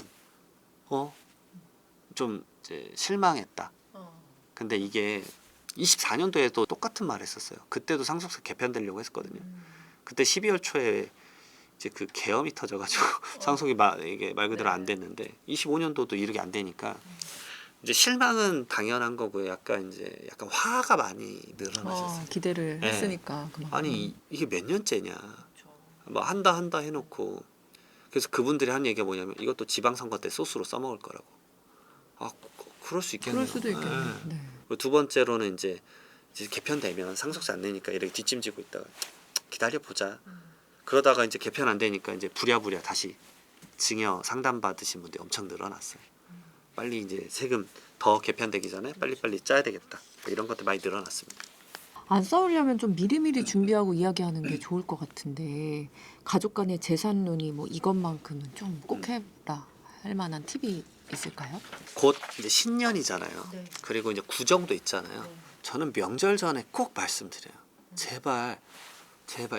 좀 이제 실망했다. 근데 이게 24년도에도 똑같은 말 했었어요. 그때도 상속세 개편되려고 했었거든요. 그때 12월 초에 이제 그 계엄이 터져가지고 상속이 이게 말 그대로 안 됐는데 25년도도 이렇게 안 되니까 이제 실망은 당연한 거고요. 약간 화가 많이 늘어나셨어요. 기대를 네. 했으니까. 그만큼. 아니 이게 몇 년째냐. 뭐 한다 해놓고 그래서 그분들이 한 얘기가 뭐냐면 이것도 지방선거 때 소스로 써먹을 거라고. 아 그럴 수 있겠네요. 그럴 수도 있겠네요. 네. 네. 그리고 두 번째로는 이제 개편되면 상속세 안 내니까 이렇게 뒷짐지고 있다가 기다려 보자. 그러다가 이제 개편 안 되니까 이제 부랴부랴 다시 증여 상담 받으신 분들이 엄청 늘어났어요. 빨리 이제 세금 더 개편되기 전에 빨리빨리 짜야 되겠다. 이런 것들 많이 늘어났습니다. 안 싸우려면 좀 미리미리 준비하고 이야기하는 게 좋을 것 같은데 가족 간의 재산론이 뭐 이것만큼은 좀 꼭 해라 할 만한 팁이 있을까요? 곧 이제 신년이잖아요. 네. 그리고 이제 구정도 있잖아요. 네. 저는 명절 전에 꼭 말씀드려요. 제발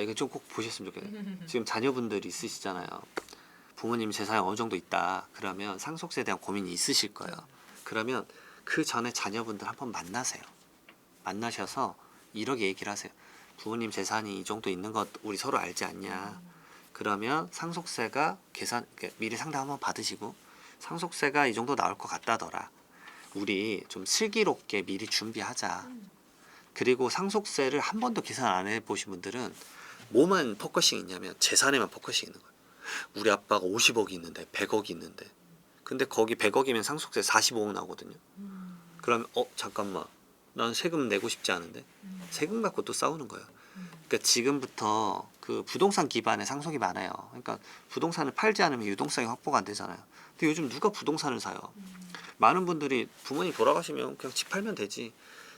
이거 좀 꼭 보셨으면 좋겠어요. 지금 자녀분들이 있으시잖아요. 부모님 재산이 어느 정도 있다. 그러면 상속세에 대한 고민이 있으실 거예요. 그러면 그 전에 자녀분들 한번 만나세요. 만나셔서 이렇게 얘기를 하세요. 부모님 재산이 이 정도 있는 것 우리 서로 알지 않냐. 그러면 상속세가 미리 상담 한번 받으시고 상속세가 이 정도 나올 것 같다더라. 우리 좀 슬기롭게 미리 준비하자. 그리고 상속세를 한 번도 계산 안 해보신 분들은 뭐만 포커싱 있냐면 재산에만 포커싱 있는 거예요. 우리 아빠가 50억이 있는데 100억이 있는데 근데 거기 100억이면 상속세 45억 나오거든요. 그러면 잠깐만 난 세금 내고 싶지 않은데 세금 갖고 또 싸우는 거예요. 그러니까 지금부터 그 부동산 기반의 상속이 많아요. 그러니까 부동산을 팔지 않으면 유동성이 확보가 안 되잖아요. 근데 요즘 누가 부동산을 사요? 많은 분들이 부모님 돌아가시면 그냥 집 팔면 되지.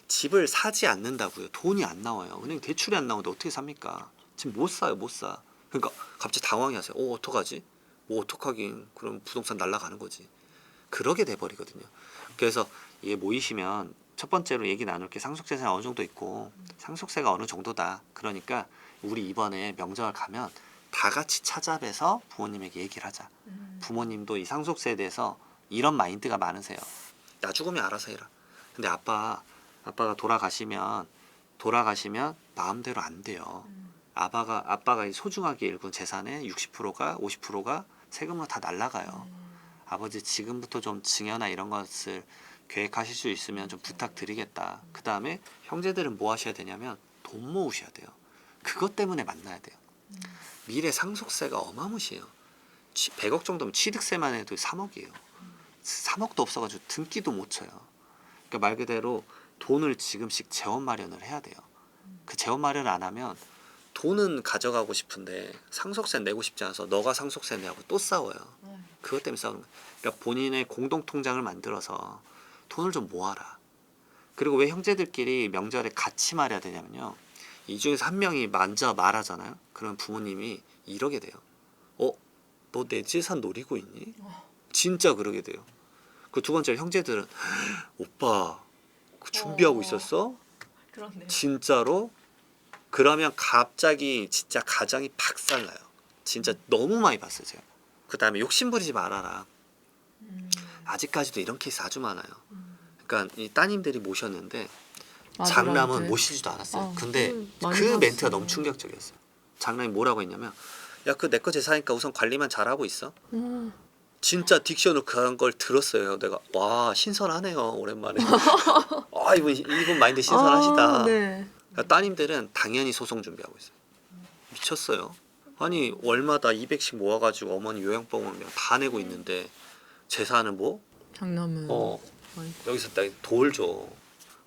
집을 사지 않는다고요. 돈이 안 나와요. 은행 대출이 안 나오는데 어떻게 삽니까? 지금 못 사요, 못 사. 그러니까 갑자기 당황해 하세요. 어떡하지? 뭐 어떡하긴. 그럼 부동산 날라가는 거지. 그러게 돼버리거든요. 그래서 이게 모이시면 첫 번째로 얘기 나눌 게 상속재산이 어느 정도 있고 상속세가 어느 정도다. 그러니까 우리 이번에 명절 가면 다 같이 찾아뵈서 부모님에게 얘기를 하자. 부모님도 이 상속세에 대해서 이런 마인드가 많으세요. 나 죽으면 알아서 해라. 근데 아빠가 돌아가시면 마음대로 안 돼요. 아빠가 이 소중하게 일군 재산의 60%가 50%가 세금으로 다 날라가요. 아버지 지금부터 좀 증여나 이런 것을 계획하실 수 있으면 좀 부탁드리겠다. 그 다음에 형제들은 뭐 하셔야 되냐면 돈 모으셔야 돼요. 그것 때문에 만나야 돼요. 미래 상속세가 어마무시해요. 100억 정도면 취득세만 해도 3억이에요. 3억도 없어가지고 등기도 못 쳐요. 그러니까 말 그대로 돈을 지금씩 재원 마련을 해야 돼요. 그 재원 마련을 안 하면 돈은 가져가고 싶은데 상속세 내고 싶지 않아서 너가 상속세 내고 또 싸워요. 그것 때문에 싸우는 거예요. 그러니까 본인의 공동 통장을 만들어서 돈을 좀 모아라. 그리고 왜 형제들끼리 명절에 같이 말해야 되냐면요. 이 중에서 한 명이 먼저 말하잖아요. 그럼 부모님이 이러게 돼요. 너 내 재산 노리고 있니? 진짜 그러게 돼요. 그 두 번째로 형제들은 오빠 그 준비하고 있었어? 그렇네요. 진짜로? 그러면 갑자기 진짜 가정이 박살나요. 진짜 너무 많이 봤어요 제가. 그 다음에 욕심부리지 말아라. 아직까지도 이런 케이스 아주 많아요. 그러니까 이 따님들이 모셨는데 장남은 모시지도 않았어요. 근데 그 멘트가 너무 충격적이었어요. 장남이 뭐라고 했냐면 야 그 내 거 재산이니까 우선 관리만 잘하고 있어. 진짜 딕션으로 그런 걸 들었어요. 내가 와 신선하네요. 오랜만에. 이분 마인드 신선하시다. 네. 그러니까 따님들은 당연히 소송 준비하고 있어요. 미쳤어요. 아니 월마다 200씩 모아가지고 어머니 요양병원 다 내고 있는데 재산은 뭐? 장남은 여기서 딱 돌 줘.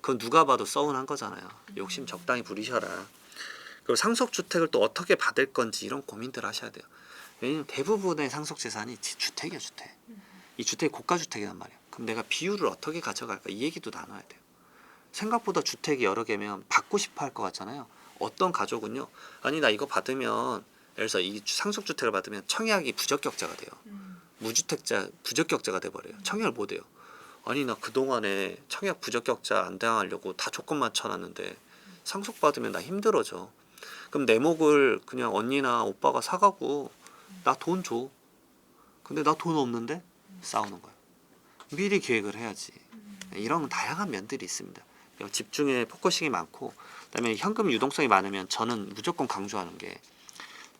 그건 누가 봐도 서운한 거잖아요. 욕심 적당히 부리셔라. 그리고 상속주택을 또 어떻게 받을 건지 이런 고민들 하셔야 돼요. 왜냐면 대부분의 상속재산이 주택이야 주택. 이 주택이 고가주택이란 말이야. 그럼 내가 비율을 어떻게 가져갈까 이 얘기도 나눠야 돼요. 생각보다 주택이 여러 개면 받고 싶어 할 것 같잖아요. 어떤 가족은요. 아니 나 이거 받으면 예를 들어서 이 상속주택을 받으면 청약이 부적격자가 돼요. 무주택자 부적격자가 돼버려요. 청약을 못 해요. 아니 나 그동안에 청약 부적격자 안 당하려고 다 조건 맞춰놨는데 상속받으면 나 힘들어져. 그럼 내 목을 그냥 언니나 오빠가 사가고 나 돈 줘. 근데 나 돈 없는데 싸우는 거예요. 미리 계획을 해야지. 이런 다양한 면들이 있습니다. 집중에 포커싱이 많고 그다음에 현금 유동성이 많으면 저는 무조건 강조하는 게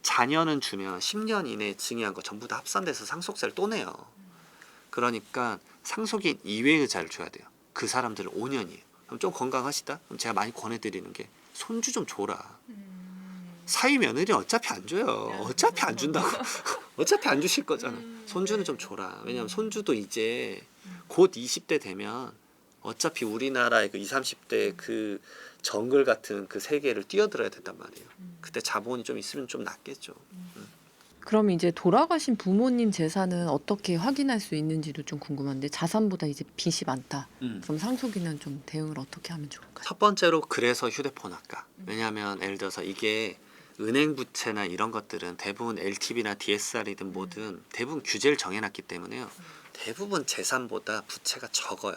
자녀는 주면 10년 이내에 증여한 거 전부 다 합산돼서 상속세를 또 내요. 그러니까 상속인 이외의 의자를 줘야 돼요. 그 사람들은 5년이에요. 그럼 좀 건강하시다? 그럼 제가 많이 권해드리는 게 손주 좀 줘라. 사위 며느리는 어차피 안 줘요. 어차피 안 준다고. 어차피 안 주실 거잖아. 손주는 좀 줘라. 왜냐면 손주도 이제 곧 20대 되면 어차피 우리나라의 그 20, 30대 그 정글 같은 그 세계를 뛰어들어야 된단 말이에요. 그때 자본이 좀 있으면 좀 낫겠죠. 그럼 이제 돌아가신 부모님 재산은 어떻게 확인할 수 있는지도 좀 궁금한데 자산보다 이제 빚이 많다. 그럼 상속인은 좀 대응을 어떻게 하면 좋을까요? 첫 번째로 그래서 휴대폰 아까. 왜냐하면 예를 들어서 이게 은행 부채나 이런 것들은 대부분 LTV나 DSR이든 뭐든 대부분 규제를 정해놨기 때문에요. 대부분 재산보다 부채가 적어요.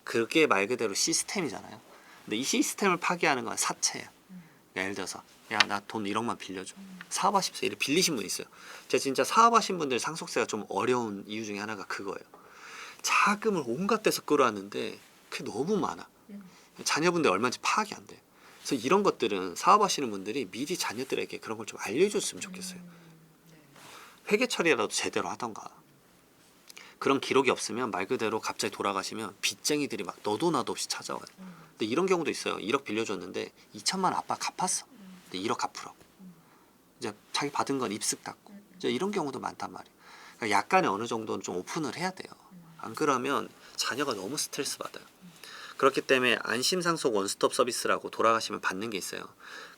그게 말 그대로 시스템이잖아요. 근데 이 시스템을 파괴하는 건 사채예요. 예를 들어서 야 나 돈 1억만 빌려줘. 사업하십시오. 이렇게 빌리신 분 있어요. 제가 진짜 사업하신 분들 상속세가 좀 어려운 이유 중에 하나가 그거예요. 자금을 온갖 데서 끌어왔는데 그게 너무 많아. 자녀분들 얼마인지 파악이 안 돼. 그래서 이런 것들은 사업하시는 분들이 미리 자녀들에게 그런 걸 좀 알려줬으면 좋겠어요. 회계 처리라도 제대로 하던가. 그런 기록이 없으면 말 그대로 갑자기 돌아가시면 빚쟁이들이 막 너도 나도 없이 찾아와요. 근데 이런 경우도 있어요. 1억 빌려줬는데 2천만 원 아빠 갚았어. 근데 1억 갚으라고. 이제 자기 받은 건 입쓱 닦고. 이제 이런 경우도 많단 말이에요. 그러니까 약간의 어느 정도는 좀 오픈을 해야 돼요. 안 그러면 자녀가 너무 스트레스 받아요. 그렇기 때문에 안심상속 원스톱 서비스라고 돌아가시면 받는 게 있어요.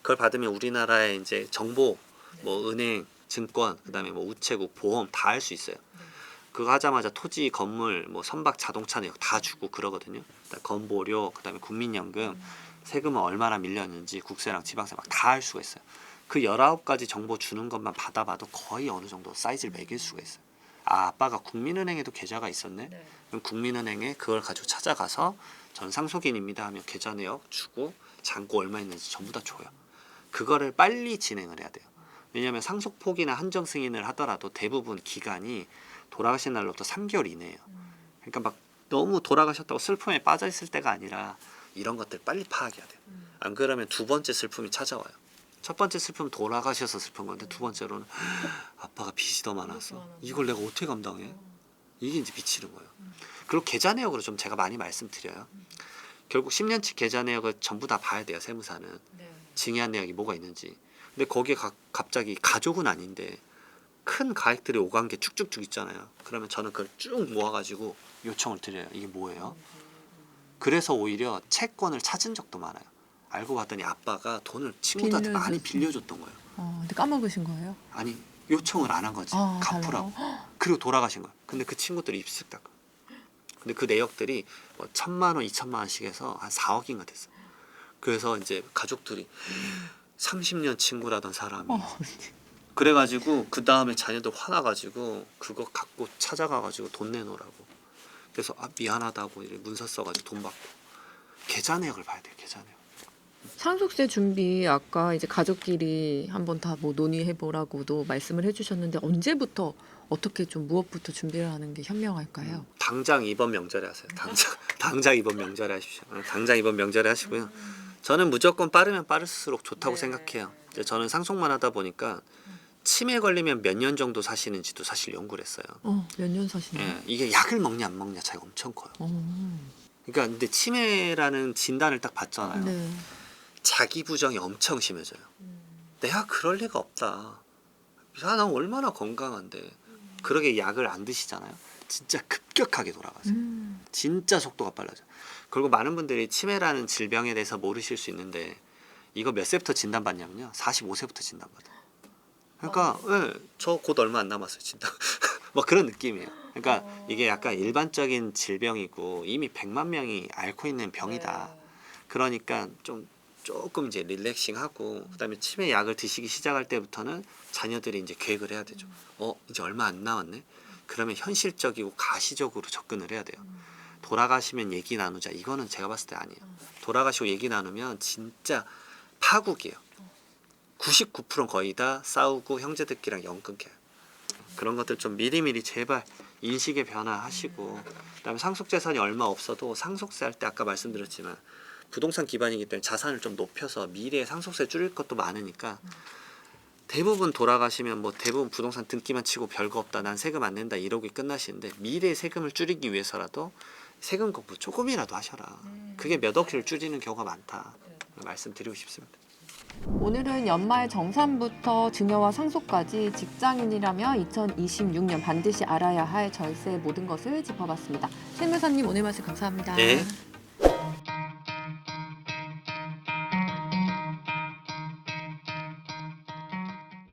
그걸 받으면 우리나라의 이제 정보, 뭐 은행, 증권, 그다음에 뭐 우체국, 보험 다 할 수 있어요. 그거 하자마자 토지, 건물, 뭐 선박, 자동차 내역 다 주고 그러거든요. 그다음에 건보료, 그다음에 국민연금, 세금은 얼마나 밀렸는지 국세랑 지방세 막 다 할 수가 있어요. 그 19가지 정보 주는 것만 받아봐도 거의 어느 정도 사이즈를 매길 수가 있어요. 아, 아빠가 국민은행에도 계좌가 있었네. 그럼 국민은행에 그걸 가지고 찾아가서 전 상속인입니다 하면 계좌 내역 주고 잔고 얼마 있는지 전부 다 줘요. 그거를 빨리 진행을 해야 돼요. 왜냐하면 상속 포기나 한정 승인을 하더라도 대부분 기간이 돌아가신 날로부터 3개월 이내예요. 그러니까 막 너무 돌아가셨다고 슬픔에 빠져 있을 때가 아니라 이런 것들 빨리 파악해야 돼요. 안 그러면 두 번째 슬픔이 찾아와요. 첫 번째 슬픔은 돌아가셔서 슬픈 건데 두 번째로는 아빠가 빚이 더 많아서 이걸 내가 어떻게 감당해? 이게 이제 미치는 거예요. 그리고 계좌 내역으로 좀 제가 많이 말씀드려요. 결국 10년치 계좌 내역을 전부 다 봐야 돼요. 세무사는. 증여한 내역이 뭐가 있는지. 근데 거기에 갑자기 가족은 아닌데 큰 가액들이 오간 게 쭉쭉쭉 있잖아요. 그러면 저는 그걸 쭉 모아가지고 요청을 드려요. 이게 뭐예요? 그래서 오히려 채권을 찾은 적도 많아요. 알고 봤더니 아빠가 돈을 친구들한테 많이 빌려줬던 거예요. 근데 까먹으신 거예요? 아니 요청을 안 한 거지. 갚으라고. 그리고 돌아가신 거예요. 근데 그 친구들이 입쓱 닦아. 근데 그 내역들이 뭐 1,000만 원, 2,000만 원씩 해서 한 4억인가 됐어요. 그래서 이제 가족들이 30년 친구라던 사람이 그래가지고 그 다음에 자녀들 화나가지고 그거 갖고 찾아가가지고 돈 내놓으라고. 그래서 미안하다고 이제 문서 써가지고 돈 받고. 계좌 내역을 봐야 돼요. 계좌 내역. 상속세 준비 아까 이제 가족끼리 한번 다 뭐 논의해 보라고도 말씀을 해주셨는데 언제부터 어떻게 좀 무엇부터 준비를 하는 게 현명할까요? 당장 이번 명절에 하세요. 당장 이번 명절에 하십시오. 당장 이번 명절에 하시고요. 저는 무조건 빠르면 빠를수록 좋다고 생각해요. 이제 저는 상속만 하다 보니까 치매 걸리면 몇 년 정도 사시는지도 사실 연구를 했어요. 몇 년 사시나요? 예, 이게 약을 먹냐 안 먹냐 차이가 엄청 커요. 그러니까 근데 치매라는 진단을 딱 받잖아요. 네. 자기 부정이 엄청 심해져요. 내가 그럴 리가 없다. 난 얼마나 건강한데. 그러게 약을 안 드시잖아요. 진짜 급격하게 돌아가세요. 진짜 속도가 빨라져요. 그리고 많은 분들이 치매라는 질병에 대해서 모르실 수 있는데 이거 몇 세부터 진단받냐면요. 45세부터 진단받아요. 그러니까 저 곧 얼마 안 남았어요. 진단. 뭐 그런 느낌이에요. 그러니까 이게 약간 일반적인 질병이고 이미 100만 명이 앓고 있는 병이다. 그러니까 조금 이제 릴렉싱하고 그다음에 치매 약을 드시기 시작할 때부터는 자녀들이 이제 계획을 해야 되죠. 이제 얼마 안 남았네. 그러면 현실적이고 가시적으로 접근을 해야 돼요. 돌아가시면 얘기 나누자. 이거는 제가 봤을 때 아니에요. 돌아가시고 얘기 나누면 진짜 파국이에요. 99%는 거의 다 싸우고 형제들끼리랑 연 끊겨요. 그런 것들 좀 미리미리 제발 인식의 변화하시고 그다음에 상속재산이 얼마 없어도 상속세 할 때 아까 말씀드렸지만 부동산 기반이기 때문에 자산을 좀 높여서 미래에 상속세 줄일 것도 많으니까 대부분 돌아가시면 뭐 대부분 부동산 등기만 치고 별거 없다 난 세금 안 낸다 이러고 끝나시는데 미래 세금을 줄이기 위해서라도 세금 공부 조금이라도 하셔라. 그게 몇 억을 줄이는 경우가 많다 말씀드리고 싶습니다. 오늘은 연말 정산부터 증여와 상속까지 직장인이라면 2026년 반드시 알아야 할 절세의 모든 것을 짚어봤습니다. 세무사님 오늘 말씀 감사합니다. 네.